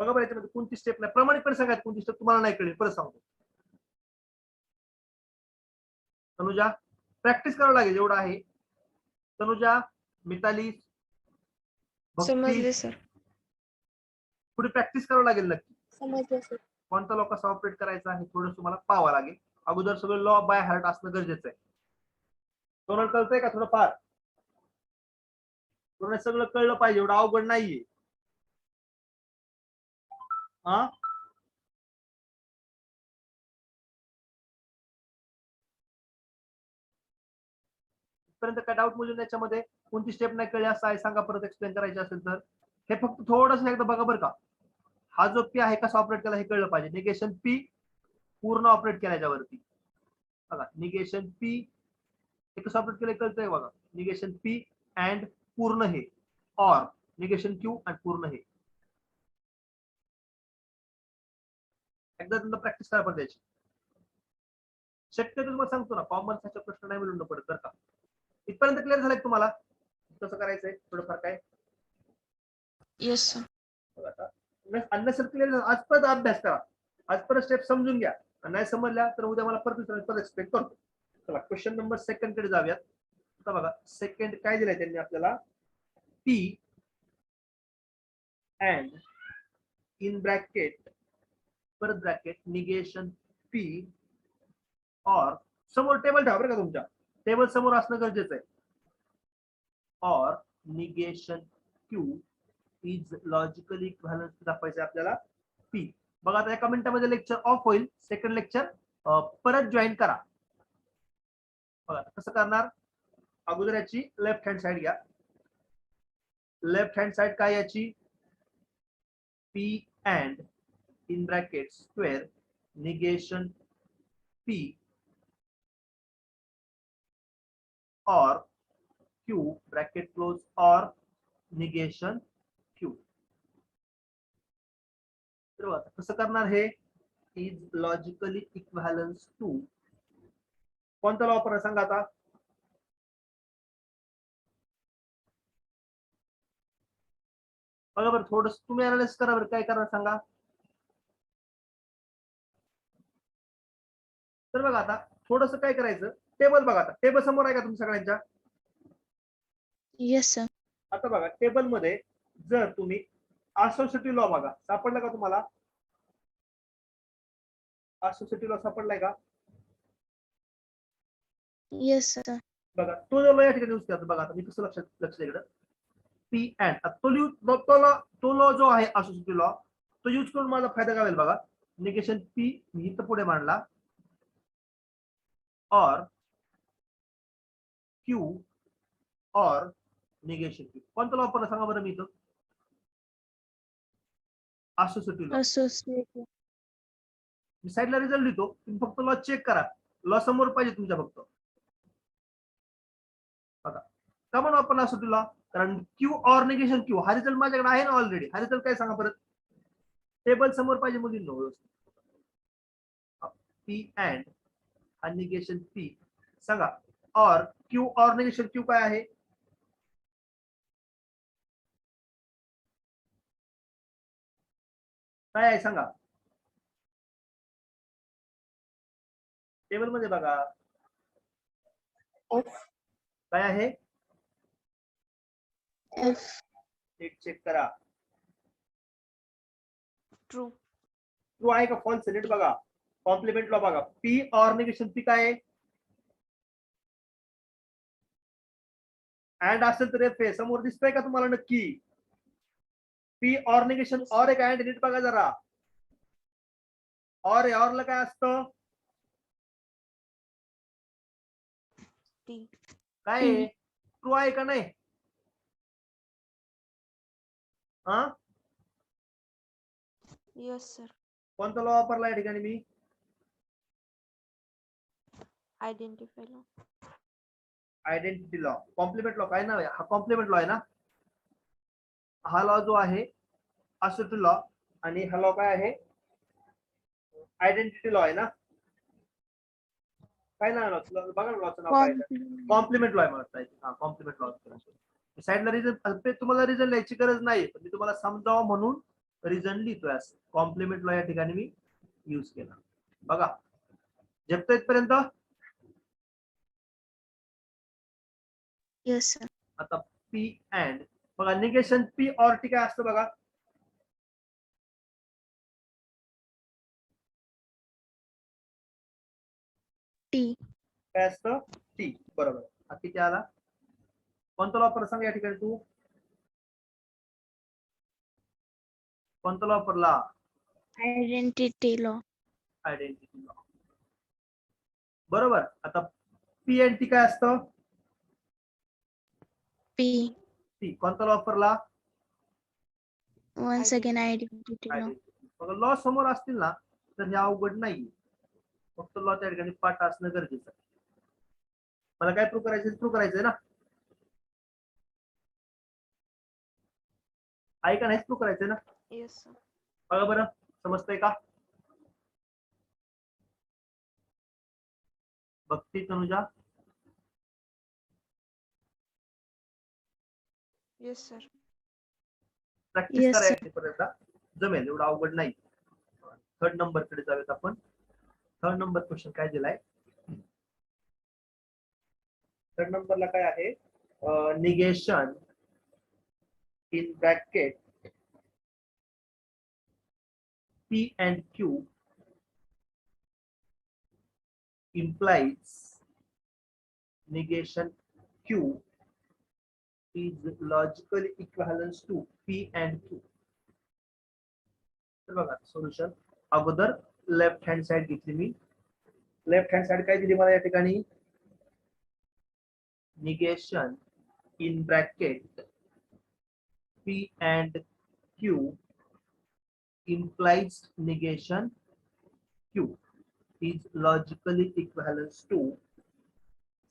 बघा बरं, याच्यामध्ये कोणती स्टेप नाही. प्रमाणितपणे सांगायचं कोणती स्टेप तुम्हाला नाही कळेल. परत सांगतो. तनुजा, प्रॅक्टिस करावं लागेल एवढं आहे. तनुजा, मिताली, भक्ती, समजले, sir. पुढे प्रॅक्टिस करावं लागेल नक्की. समजलं सर. कोणता लॉ कसा ऑपरेट करायचा आहे थोडं तुम्हाला पाहावं लागेल. अगोदर सगळं लॉ बाय हार्ट असणं गरजेचं आहे. सोनल कळतंय का थोडं फार? सगळं कळलं पाहिजे, एवढं अवघड नाहीये. हा, पर्यंत काय डाऊट मुलींना याच्यामध्ये कोणती स्टेप नाही कळली असं आहे सांगा, परत एक्सप्लेन करायची असेल तर. हे फक्त थोडंसं एकदा बघा बरं का. हा जो पी आहे कसा ऑपरेट केला हे कळलं पाहिजे. निगेशन पी पूर्ण ऑपरेट केला याच्यावरती. बघा, निगेशन पी हे कसं ऑपरेट केलं कळतंय बघा. निगेशन पी अँड पूर्ण हे, और निगेशन क्यू अँड पूर्ण हे. एकदा तुम्हाला प्रॅक्टिस करा पण त्याची. शक्यतो तुम्हाला सांगतो ना, कॉमर्सचा प्रश्न नाही मिळून पडत बरं का. इथपर्यंत क्लिअर झालंय तुम्हाला कसं करायचंय थोडंफार काय? Yes, sir. अननेसरी क्लिअर आज परत अभ्यास करा. आज परत स्टेप समजून घ्या. नाही समजल्या तर उद्या मला परत एक्सप्लेन करतो. चला क्वेश्चन नंबर सेकंड कडे जाऊयात. आता बघा सेकंड काय दिलंय त्यांनी आपल्याला, पी अँड इन ब्रॅकेट परत ब्रॅकेट निगेशन पी और समोर टेबल ठेवा बरं का, तुमच्या टेबल समोर असणं गरजेचं आहे. और negation Q is logically equivalence दाखवायचं आपल्याला पी. बघा आता एका मिनिटामध्ये लेक्चर ऑफ होईल. सेकंड लेक्चर परत जॉईन करा. बघा कसं करणार. अगोदर याची लेफ्ट हँड साइड घ्या. लेफ्ट हँड साइड काय याची P and in bracket square negation P or Q bracket close or negation Q. तर आता कसं करणार हे is logically equivalence to कोणता लॉ वापरणार सांगा आता बघा बरं थोडस तुम्ही अनालिसिस करा बरं काय करणार सांगा तर बघा आता थोडस काय करायचं टेबल बघा आता टेबल समोर आहे का तुमच्या सगळ्यांच्या येस सर. आता बघा टेबल मध्ये जर तुम्ही असोसिएटिव्ह लॉ बघा सापडला का तुम्हाला असोसिएटिव्ह लॉ सापडलाय का येस सर. बघा तो जो लॉ या ठिकाणी यूज करतो बघा आता मी कसं लक्ष इकडं पी अँड तो लॉ जो आहे असोसिएटिव्ह लॉ तो यूज करून माझा फायदा काय होईल बघा निगेशन पी मी इथं पुढे मांडला और क्यू और निगेशन क्यू कोणता लॉ वापरला सांगा बरं मी इथं असोसिएटिव्ह लॉ असोसिएटिव्ह. मी साईडला रिझल्ट लिहितो तुम्ही फक्त लॉ चेक करा लॉ समोर पाहिजे तुमच्या फक्त बघा का म्हणून वापरला असोसिएटिव्ह लॉ कारण क्यू और निगेशन क्यू हा रिझल्ट माझ्याकडे आहे ना ऑलरेडी हा रिझल्ट काय सांगा परत टेबल समोर पाहिजे मुलींनो व्यवस्थित पी अँड हा निगेशन पी सांगा और क्यू और निगेशन क्यू काय आहे काय आहे सांगा टेबल मध्ये बघा काय आहे एफ. एक चेक करा ट्रू. ट्रू आहे का फॉल्स नीट बघा कॉम्प्लिमेंट लॉ बघा पी और निगेशन पी काय आहे अँड असेल तर एफ समोर दिसतंय का तुम्हाला नक्की पी और निगेशन और एक अँड नीट बघा जरा और आहे ऑरला काय असतं टी. काय आहे ट्रू आहे का नाही हा येस सर. कोणता लॉ वापरला या ठिकाणी मी identify law. Identity law complement law काय नाव आहे हा कॉम्प्लिमेंट लॉ आहे ना हा लॉ जो आहे असोसिएटिव्ह लॉ आणि हा लॉ काय आहे आयडेंटिटी लॉ आहे ना काय नाव आहे बघा ना लॉचं नाव काय कॉम्प्लिमेंट लॉ आहे मला हा कॉम्प्लिमेंट लॉ साईडला रिझन तुम्हाला रिझन लिहायची गरज नाही पण मी तुम्हाला समजावं म्हणून रिझन लिहितोय असं कॉम्प्लिमेंट लॉ या ठिकाणी मी यूज केला बघा झेपतो इथपर्यंत येस सर. आता पी अँड बघा निगेशन पी और टी काय असतं बघा टी. काय असतं टी बरोबर हा किती आला कोणता लॉ वापरला सांग या ठिकाणी तू कोणता लॉ वापरला आयडेंटिटी लॉ. आयडेंटिटी लॉ बरोबर आता पी अँड टी काय असतं पी. टी कोणता लॉ वापरला वन्स अगेन आयडेंटिटी लॉ. बघा लॉ समोर असतील ना तर हे अवघड नाही फक्त लॉ त्या ठिकाणी पाठ असणं गरजेचं आहे मला काय प्रूव्ह करायचंय ना आहे का नाही प्रूव्ह करायचंय ना येस सर. बघा बरं समजतंय का Bhakti Tanuja yes sir. Practice Yes, करायची पर्यंत जमेल एवढं अवघड नाही थर्ड नंबर कडे जाऊयात आपण थर्ड नंबर क्वेश्चन काय दिलाय थर्ड नंबरला काय आहे negation in bracket P and Q implies negation Q is logically equivalent to P and Q. तर बघा सोल्युशन अगोदर लेफ्ट हँड साइड घेतली मी लेफ्ट हँड साइड काय दिली मला या ठिकाणी negation in bracket P and Q implies negation Q is logically equivalent to.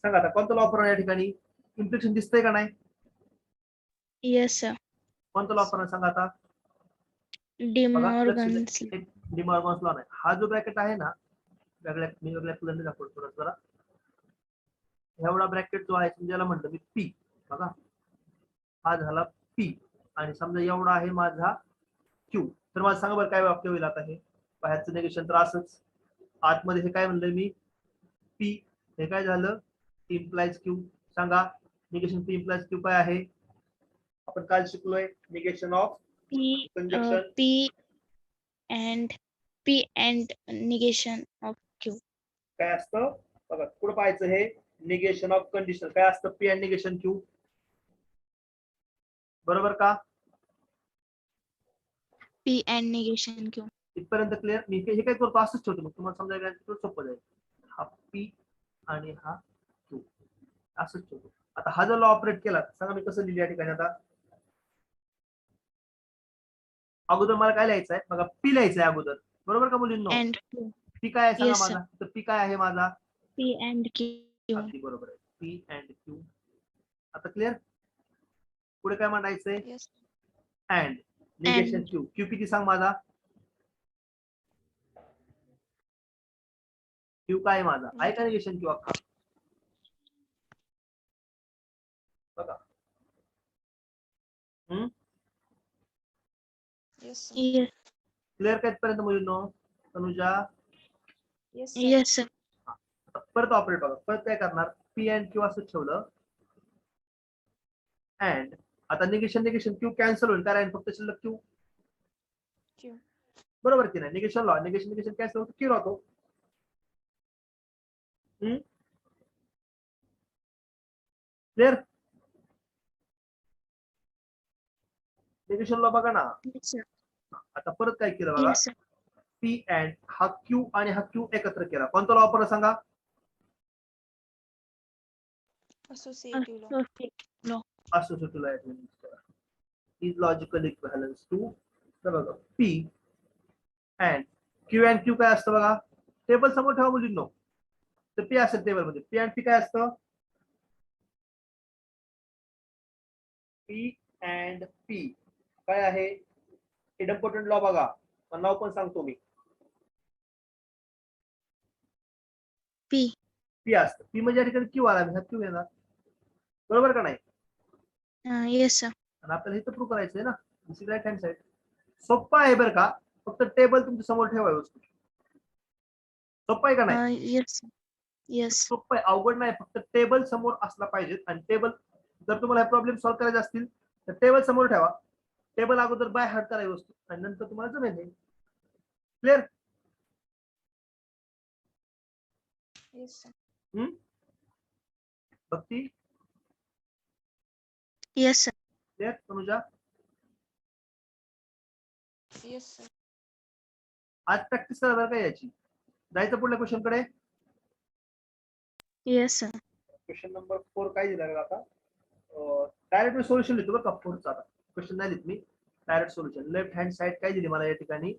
सांगा आता कोणतं लॉ वापरणार या ठिकाणी? इम्प्लिकेशन दिसतंय का नाही? Yes sir. कोणतं लॉ वापरणार सांगा आता? डिमॉर्गन्स. डिमॉर्गन्स लॉ नाही. हा जो ब्रॅकेट आहे ना, वेगळ्या कलरने दाखवतो थोडं जरा. एवढा ब्रॅकेट जो आहे समजायला म्हणतो मी पी. बघा हा झाला पी आणि समजा एवढा आहे माझा क्यू. तर मला सांगा बरं काय वाक्य होईल आता हे? बाहेरचं निगेशन तर असंच. आतमध्ये हे काय म्हणलं मी? पी. हे काय झालं? Implies Q. सांगा निगेशन पी इम्प्लाइज क्यू काय आहे? आपण काल शिकलोय negation of conjunction. P and negation of Q. काय असतं बघा कुठं पाहायचं हे? Negation of condition. काय असतं? P and negation Q. बरोबर का? P and negation Q. इथपर्यंत क्लिअर? मी हे काय करतो असंच ठेवतो मग तुम्हाला समजायला सोपं जाईल. हा पी आणि हा क्यू असंच ठेवतो. आता हा जर लॉ ऑपरेट केला सांगा मी कसं लिहिलं या ठिकाणी? आता अगोदर मला काय लिहायचं आहे बघा? पी लिहायचं आहे अगोदर. बरोबर का मुलींनो? And Q. पी काय आहे सांगा Yes, sir. माझा? तर पी काय आहे माझा? P and Q. अगदी बरोबर आहे. P and Q. आता क्लिअर? पुढे काय म्हणायचंय? Yes. And negation Q. Q किती सांग माझा? क्यू काय माझा? आहे का निगेशन क्यू अख्खा? बघा. Yes, sir. Yes. क्लिअर काय पर्यंत मुलींनो? Tanuja Yes, sir. Yes, sir. आता परत ऑपरेट बघा. परत काय करणार? पी अँड क्यू असं ठेवलं. अँड आता निगेशन क्यू कॅन्सल होईल कारण फक्त शिल्लक क्यू. Q. बरोबर की नाही? निगेशन लॉ निगेशन कॅन्सल होतो क्यू राहतो. क्लिअर? निगेशन लॉ बघा ना. Yes, sir. आता परत काय केलं बघा? Yes, sir. पी अँड हा क्यू आणि हा क्यू एकत्र केला. कोणता लॉ वापरला सांगा? Associative law. Associative law. Associative law is logical equivalence to बघा पी अँड क्यू काय असतं बघा? टेबल समोर ठेवा मुलींनो. तर पी असेल टेबल मध्ये. पी अँड पी काय असतं? पी अँड पी काय आहे? इम्पॉर्टंट लॉ बघा. नाव पण सांगतो मी. P. पी असतं. पी म्हणजे या ठिकाणी क्यू आला हा क्यू येणार. बरोबर का नाही? Yes, sir. आणि आपल्याला इथं प्रूव्ह करायचंय ना. दिस इज राईट हँड साइड. सोप्पा आहे बरं का? फक्त टेबल तुमच्या समोर ठेवा व्यवस्थित. सोप्पा आहे का नाही? Yes, sir. Yes. सोप्पा आहे, अवघड नाही. फक्त टेबल समोर असला पाहिजे. आणि टेबल जर तुम्हाला प्रॉब्लेम सॉल्व्ह करायचे असतील तर टेबल समोर ठेवा. टेबल अगोदर बाय हार्ट करा व्यवस्थित आणि नंतर तुम्हाला जमेल. क्लिअर? Yes, sir. भक्ती Yes, sir. Clear? Tanuja Yes, sir. आज प्रॅक्टिस करा बरं का याची. जायचं पुढल्या क्वेश्चन कडे. Yes, sir. क्वेश्चन नंबर 4 काय दिला आता? डायरेक्ट मी सोल्युशन लिहितो बरं का 4चा. आता क्वेश्चन नाही लिहित मी. Direct solution. Left hand side काय दिली मला या ठिकाणी?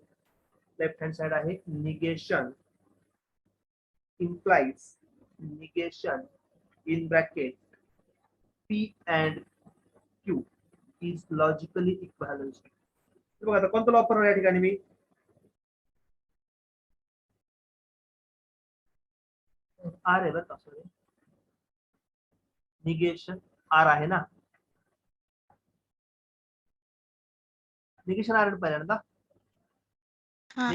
लेफ्ट हँड साइड आहे negation implies negation in bracket P and Q is logically equivalent. बघा आता कोणतं लॉ वापरणार या ठिकाणी मी? आर आहे बरं का? सॉरी निगेशन आर आहे ना. निगेशन आर पहिल्यांदा.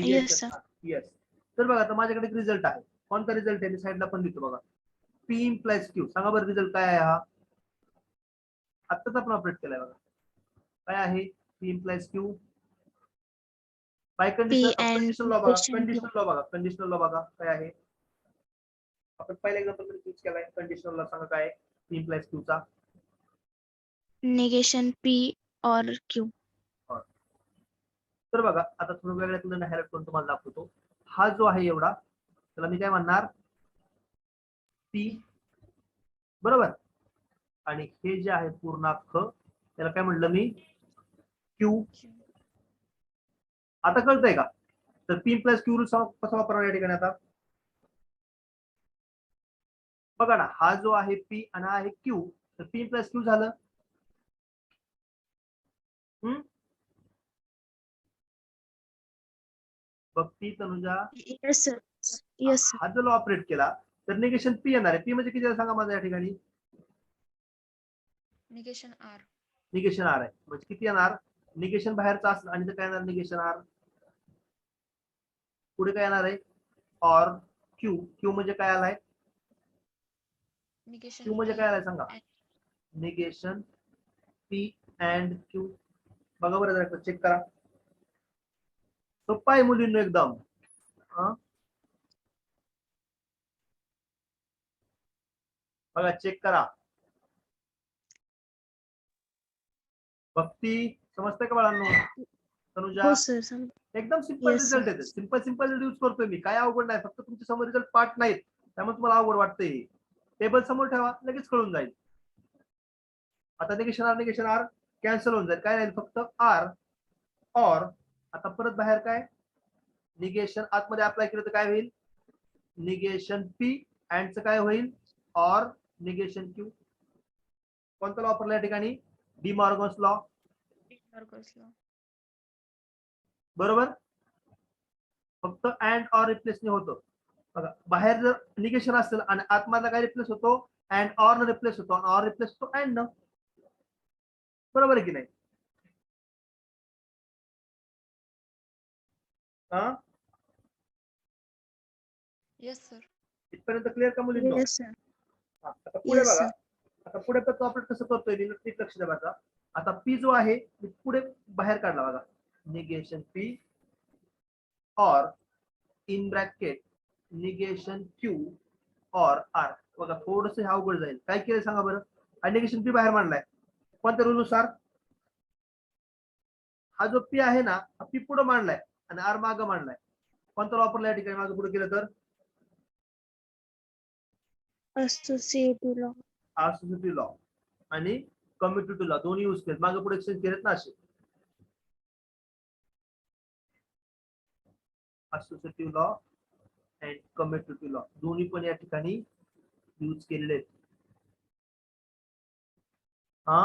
Yes, sir. येस. तर बघा आता माझ्याकडे एक रिझल्ट आहे. कोणता रिझल्ट आहे? मी साईडला पण लिहितो बघा. P implies Q. सांगा बरं रिझल्ट काय आहे हा? आत्ताच आपण ऑपरेट केलाय बघा. काय आहे? P implies Q biconditional law बघा. कंडिशनल लॉ बघा काय आहे? आपण पहिल्या एक्झाम्पल यूज केलाय कंडिशनल लॉ. सांगा काय? पी इम्प्लाइज क्यू चा Negation P or Q. तर बघा आता थोडं वेगळ्या तुलनेने हायलाइट करून तुम्हाला दाखवतो. हा जो आहे एवढा त्याला मी काय म्हणणार? पी. बरोबर. आणि हे जे आहे पूर्ण अख्खं त्याला काय म्हणलं मी? क्यू. Q. आता कळतंय का? तर पी प्लस क्यू रूल कसा वापरणार या ठिकाणी आता बघा ना, हा जो आहे पी आणि हा आहे क्यू, तर पी प्लस क्यू झालं. भक्ती, Tanuja, Yes, sir. Yes, sir. हा जर ऑपरेट केला तर निगेशन पी येणार आहे. पी म्हणजे किती आहे सांगा माझ्या या ठिकाणी. Negation R. निगेशन आर आहे म्हणजे किती येणार. निगेशन बाहेरचा असलं आणि काय येणार निगेशन आर. पुढे काय येणार आहे ऑर क्यू. क्यू म्हणजे काय आलाय. Negation क्यू म्हणजे P काय आलाय सांगा. and negation P and Q. बघा बरं जरा चेक करा. सोपा आहे मुलींनो एकदम. बघा चेक करा. भक्ती समजतंय का बाळांनो. तनुजा हो सर समज. एकदम सिंपल Yes, रिझल्ट sir. येते. सिंपल रिझल्ट यूज करतोय मी. काय अवघड नाही. फक्त तुमच्या समोर रिझल्ट पार्ट नाहीत त्यामुळे तुम्हाला अवघड वाटतंय. टेबल समोर ठेवा लगेच कळून जाईल. आता निगेशन आर कॅन्सल होऊन जाईल. काय राहील फक्त आर ऑर. आता परत बाहेर काय निगेशन आतमध्ये अप्लाय केलं तर काय होईल निगेशन पी अँडचं काय होईल ऑर निगेशन क्यू. कोणता लॉ वापरला या ठिकाणी D Morgan's law. Morgan's law. बरोबर. फक्त अँड ऑर रिप्लेसने होतं. बघा बाहेर जर निगेशन असेल आणि आतमधला काय रिप्लेस होतो अँड ऑर न रिप्लेस होतो आणि ऑर रिप्लेस होतो अँड न. बरोबर आहे की नाही. हा Yes, sir. इथपर्यंत क्लिअर का मुलींनो. Yes, sir. आता पुढे Yes, बघा. sir. आता पुढे पण ऑपरेट कसं करतोय मी नक्कीच लक्ष द्या बघा. आता पी जो आहे मी पुढे बाहेर काढला बघा. Negation P or in bracket negation Q or R. बघा थोडस हे अवघड जाईल. काय केलं सांगा बरं. आणि निगेशन पी बाहेर मांडलाय कोणत्या रूल नुसार. हा जो पी आहे ना हा पी पुढे मांडलाय आणि आर मागं मांडलाय. कोणता वापरला या ठिकाणी मागं पुढे केलं तर Associative law. असोसिएटिव्ह लॉ आणि कम्युटेटिव्ह लॉ दोन्ही यूज केले. मागे पुढे एक्सचेंज केलेत ना असे. Associative law and commutative law दोन्ही पण या ठिकाणी यूज केलेले आहेत. हा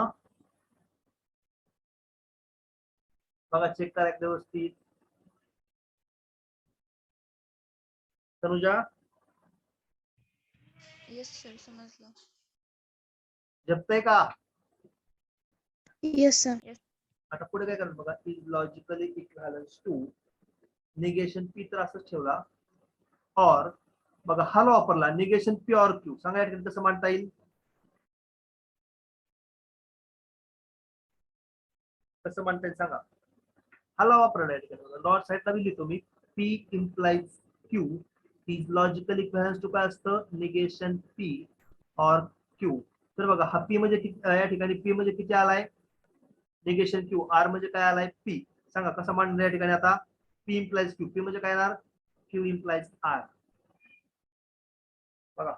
बघा चेक करा एकदा व्यवस्थित. Tanuja Yes, sir. समजलं. जपतय का. Yes, sir. आता पुढे काय करणार बघा. Is logically equivalence to negation P तर असंच ठेवला ऑर बघा हा लॉ वापरला निगेशन पी ऑर क्यू. सांगा या ठिकाणी कसं मांडता येईल. कसं मांडता येईल सांगा. हा लॉ वापरला या ठिकाणी लॉ साईडला मी लिहितो मी. P implies Q is logically equivalence to काय असतं निगेशन पी ऑर क्यू. तर बघा हा पी म्हणजे या ठिकाणी पी म्हणजे किती आलाय निगेशन क्यू. आर म्हणजे काय आलाय पी. सांगा कसं मांडलं या ठिकाणी आता. P implies Q. पी म्हणजे काय येणार क्यू इम्प्लाइज आर. बघा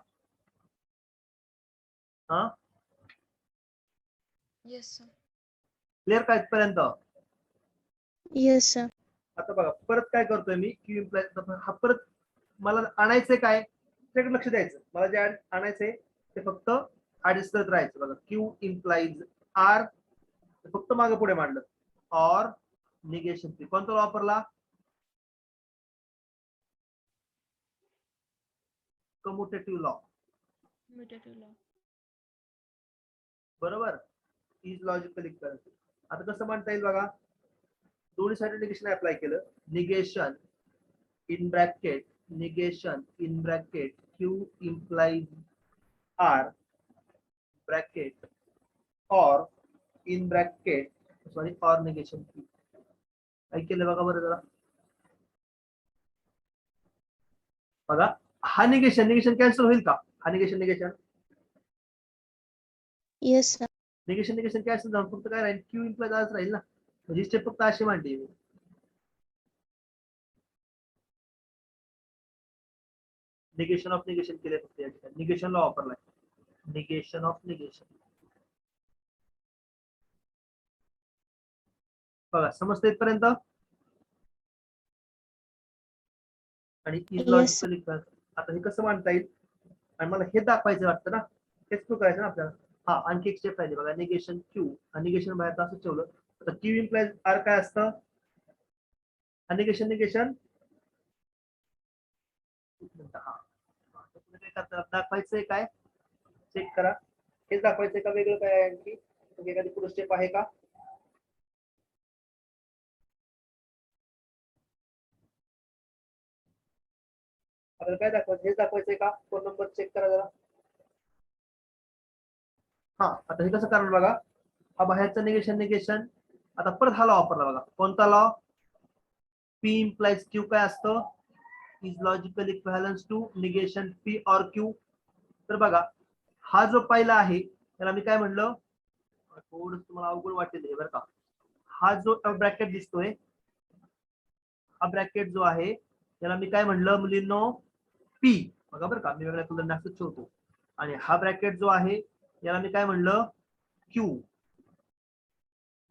हा Yes, sir. क्लिअर का इथपर्यंत. Yes, sir. आता बघा परत काय करतोय मी क्यू इम्प्लाइज हा परत मला आणायचंय काय त्याकडे लक्ष द्यायचं. मला जे आणायचंय ते फक्त ऍडजस्ट करत राहायचं. बघा क्यू इम्प्लाइज आर फक्त मागे पुढे मांडलं ऑर निगेशन पी. कोणता वापरला कम्युटेटिव्ह लॉ. Commutative law. बरोबर. Is logical equivalence. आता कसं म्हणता येईल बघा. दोन्ही साईड निगेशन अप्लाय केलं. Negation in bracket Q implies R bracket or in bracket sorry or negation P. काय केलं बघा बरं जरा. बघा हा निगेशन कॅन्सल होईल का. हा निगेशन Yes, sir. कॅन्सल जाऊन फक्त काय राहील क्यू इम्प्लाइज आर राहील ना. म्हणजे स्टेप फक्त अशी मांडली. निगेशन ऑफ निगेशन केले फक्त या ठिकाणी. निगेशन लॉ वापरलाय निगेशन ऑफ निगेशन. बघा समजतं इथपर्यंत. आणि Yes, इलॉजिकल इक्वेशन आता हे कसं मांडता येईल आणि मला हे दाखवायचं वाटतं ना, हेच प्रूव्ह करायचं ना आपल्याला. हा आणखी एक स्टेप राहिली बघा, निगेशन क्यू. निगेशन बाहेर असं ठेवलं तर क्यू इम्प्लाइज आर काय असतं, निगेशन निगेशन हा काय करतात दाखवायचंय काय, चेक करा. हेच दाखवायचंय का वेगळं काय आहे आणखी, एखादी पुढे स्टेप आहे का. आपल्याला काय दाखवायचं, हेच दाखवायचंय का, फोन नंबर चेक करा जरा. हा आता हे कसं कारण बघा, हा बाहेरचं निगेशन निगेशन. आता परत हा लॉ वापरला बघा, कोणता लॉ, पी इम्प्लाइज क्यू काय असतं, is logical equivalence to negation P or Q. तर बघा हा जो पहिला आहे त्याला मी काय म्हणलं, थोडं तुम्हाला अवघड वाटेल हे बरं का. हा जो ब्रॅकेट दिसतोय, हा ब्रॅकेट जो आहे त्याला मी काय म्हणलं मुलींनो, पी. बघा बरं का, मी वेगळ्या कलर असंच ठेवतो. आणि हा ब्रॅकेट जो आहे याला मी काय म्हणलं, क्यू.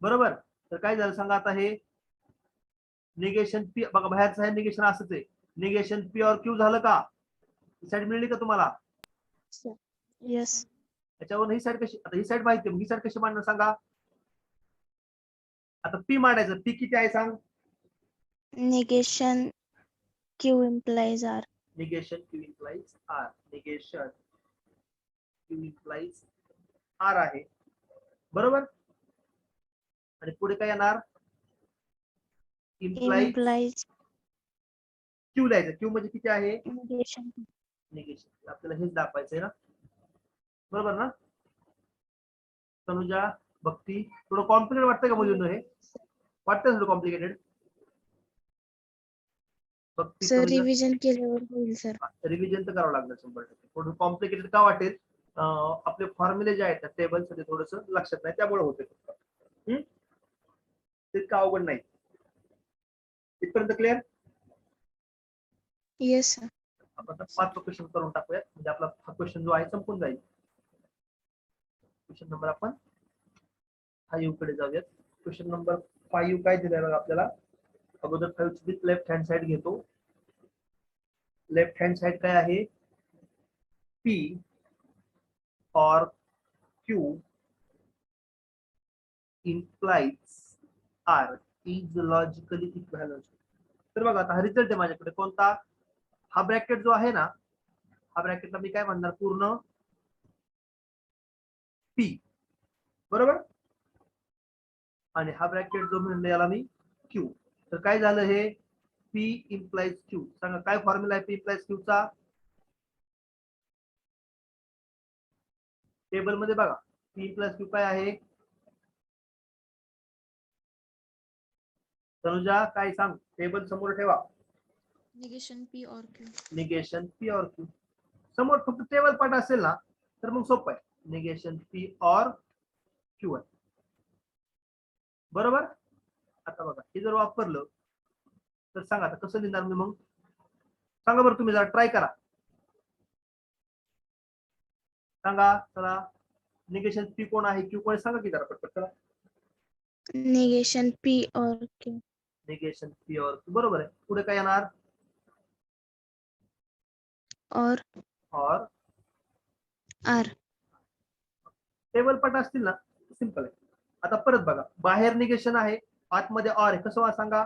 बरोबर. तर काय झालं सांगा आता, हे निगेशन पी बघा बाहेरचं आहे निगेशन असंच आहे, निगेशन पी और क्यू झालं का, साईड मिळली का तुम्हाला. sir. Yes. त्याच्यावर ही साईड कशी, आता ही साईड माहिती आहे, ही साईड कशी मांडणार सांगा. आता पी मांडायचं, पी किती आहे सांग. Negation Q implies R. Negation Q implies R, negation Q implies R आहे. बरोबर. आणि पुढे काय येणार, इम्प्लाइज Implies क्यू लिहायचं, क्यू म्हणजे किती आहे, negation. निगेशन. आपल्याला हेच दाखवायचंय ना, बरोबर ना. तनुजा, भक्ती, थोडं कॉम्प्लिकेटेड वाटतंय का मुलींनो, हे वाटतंय थोडं कॉम्प्लिकेटेड. भक्ती, Sir, तनुजा, revision केल्यावर होईल सर. रिव्हिजन तर करावं लागणार 100%. थोडं कॉम्प्लिकेटेड का वाटेल, आपले फॉर्म्युले जे आहेत त्या टेबल मध्ये थोडस लक्षात नाही त्यामुळे होते. तितकं अवघड नाही. इथपर्यंत क्लिअर. Yes, sir. आपण 5 क्वेश्चन करून टाकूयात, म्हणजे आपला हा क्वेश्चन जो आहे संपून जाईल. क्वेश्चन नंबर आपण 5 कडे जाऊयात. क्वेश्चन नंबर 5 काय दिलाय बघा आपल्याला. अगोदर 5 विथ लेफ्ट हँड साइड घेतो. लेफ्ट हँड साइड काय आहे, पी और Q implies R is logically equivalent. तर बघा आता हा रिझल्ट आहे माझ्याकडे कोणता, हा ब्रॅकेट जो आहे ना, हा ब्रॅकेटला मी काय म्हणणार, पूर्ण पी. बरोबर. आणि हा ब्रॅकेट जो म्हणलं याला मी क्यू. तर काय झालं, हे पी इम्प्लाइज क्यू. सांगा काय फॉर्म्युला आहे पी इम्प्लाइज क्यू चा, टेबल मध्ये बघा. पी इम्प्लाइज क्यू काय आहे, तनुजा काय सांग, टेबल समोर ठेवा. निगेशन पी और क्यू. निगेशन पी और क्यू. समोर फक्त टेबल पार्ट असेल ना तर मग सोपं आहे, निगेशन पी और क्यू आहे. बरोबर. आता बघा हे जर वापरलं तर सांगा आता कसं लिहिणार मी मग, सांगा बरं तुम्ही, जरा ट्राय करा. सांगा चला, निगेशन पी कोण आहे, क्यू कोण आहे, सांगा की जरा पटपट चला. Negation P or Q. Negation P और क्यू. बरोबर आहे. पुढे काय येणार, Or और R. टेबल पार्ट असतील ना, सिंपल आहे. आता परत बघा, बाहेर निगेशन आहे, आतमध्ये ऑर आहे, कसं सांगा.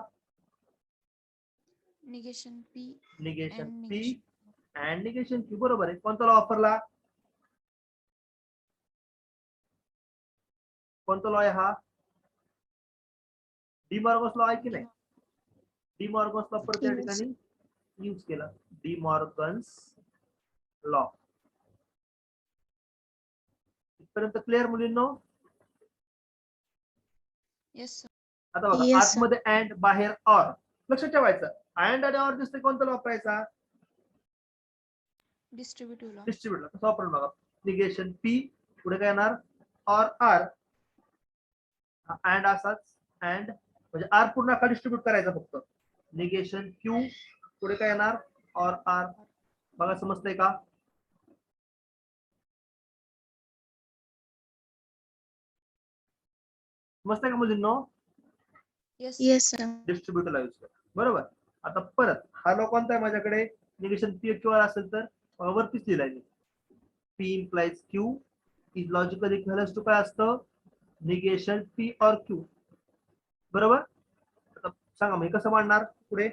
Negation P negation and P negation. And negation Q. बरोबर आहे. कोणता लॉ वापरला, कोणता लॉ आहे हा, डी मॉर्गन्स लॉ आहे की नाही. डी मॉर्गन्स लॉ परत या Yes. ठिकाणी यूज केला, डी मॉर्गन्स लॉ. इथपर्यंत क्लिअर मुलींनो. Yes, sir. आता बघा Yes, sir. आतमध्ये अँड बाहेर ऑर, लक्षात ठेवायचं. अँड आणि ऑर दिसते, कोणता लॉ वापरायचा, Distributive law. डिस्ट्रीब्युटला. कसं वापरून बघा, निगेशन पी पुढे काय येणार, ऑर आर. अँड असाच, अँड म्हणजे आर पूर्ण का डिस्ट्रीब्यूट करायचा फक्त, निगेशन क्यू पुढे काय येणार, ऑर आर. बघा समजतंय का. समजतंय का मुलींनो. Yes. Yes sir. डिस्ट्रीब्युटरला यूज करा. बरोबर. आता परत हा लॉ कोणता आहे माझ्याकडे, निगेशन पी क्यू आर असेल तर वरतीच लिहिलाय मी. P implies Q is logical equivalence to काय असतं, निगेशन पी ऑर क्यू. बरोबर. आता सांगा मी कसं मांडणार पुढे,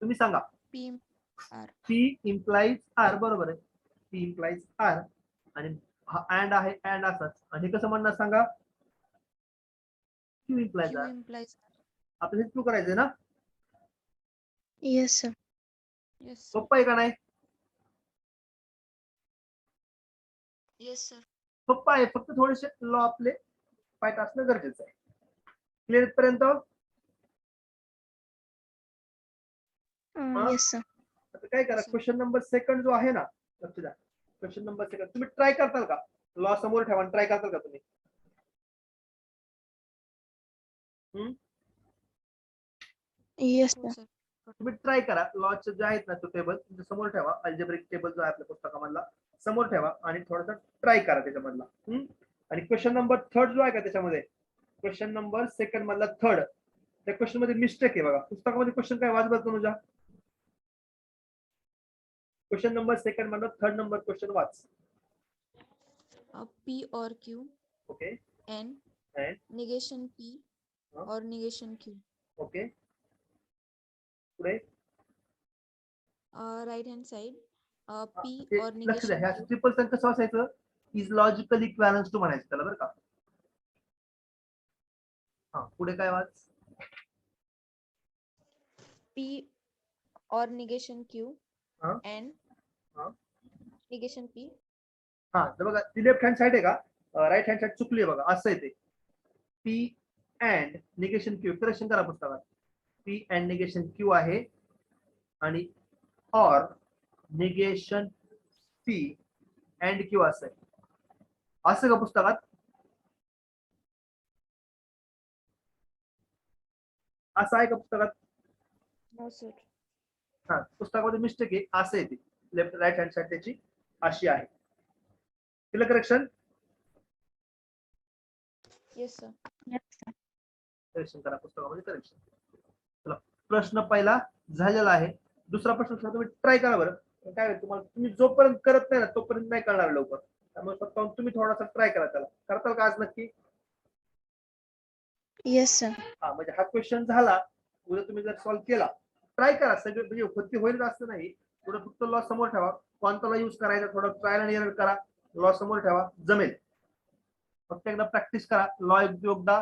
तुम्ही सांगा. P R. P implies R. बरोबर आहे. पी इम्प्लाइज आर आणि हा अँड आहे, अँड असाच. आणि कसं म्हणणार सांगा, Q implies Q R. implies R. आपल्याला हे प्रूव्ह करायचंय ना. Yes sir. Yes. Sir. सोपं आहे का नाही. Yes sir. सोपं आहे, फक्त थोडेसे लॉ आपले पाठ असणं गरजेचं आहे. क्लिअर पर्यंत. Yes sir. आता काय करा, Sir. क्वेश्चन नंबर सेकंड जो आहे ना, लक्ष द्या. क्वेश्चन नंबर सेकंड तुम्ही ट्राय करताल का, लॉ समोर ठेवा ट्राय करताल का तुम्ही. येस हो सर. sir. तुम्ही ट्राय करा, लॉचे जे आहेत ना तो टेबल तुमच्या समोर ठेवा, अल्जेब्रिक टेबल जो आहे आपल्या पुस्तकामधला समोर ठेवा आणि थोडासा ट्राय करा त्याच्यामधला. आणि क्वेश्चन नंबर थर्ड जो आहे का त्याच्यामध्ये, क्वेश्चन नंबर सेकंड मधला थर्ड, त्या क्वेश्चन मध्ये मिस्टेक आहे बघा. पुस्तकामध्ये क्वेश्चन काय वाच बघतो तुझ्या. क्वेश्चन नंबर सेकंड मधला third number question watch. P or Q okay. and And negation P Huh? or negation Q. Okay. पुढे Right hand side. P ते or लक्ष द्या, negation ह्या Q. ट्रिपल सन कसं वाचायचं, इज लॉजिकल इक्विव्हॅलन्स टू म्हणायचं त्याला बरं का. हा पुढे काय वाच. P or negation Q Huh? and Huh? negation P. हा तर बघा, ती लेफ्ट हँड साइड आहे का, राईट हँड साइड चुकली आहे बघा, असं आहे ते. P and negation Q, correction करा पुस्तकात. पी अँड निगेशन क्यू आहे आणि or negation P and Q असं आहे. असं का पुस्तकात, असं आहे का पुस्तकात. No sir. हा पुस्तकामध्ये मिस्टेक आहे, असं आहे ते. लेफ्ट राईट हँड साइड त्याची अशी आहे. केलं करेक्शन. Yes sir. करेक्शन करा पुस्तकामध्ये, करेक्शन. चला, प्रश्न पहिला झालेला आहे. दुसरा प्रश्न तुम्ही ट्राय करा बरं. काय होईल तुम्हाला, तुम्ही जोपर्यंत करत नाही ना तोपर्यंत नाही करणार लवकर. त्यामुळे स्वतःहून तुम्ही थोडासा ट्राय करा त्याला. करताल का आज नक्की. Yes sir. हा म्हणजे हा क्वेश्चन झाला, उद्या तुम्ही जर सॉल्व्ह केला, ट्राय करा सगळे, म्हणजे होती होईल असं नाही. थोडं फक्त लॉ समोर ठेवा, कोणता लॉ यूज करायचा, थोडं ट्रायल आणि एरर करा, लॉ समोर ठेवा, जमेल. फक्त एकदा प्रॅक्टिस करा, लॉ एकदा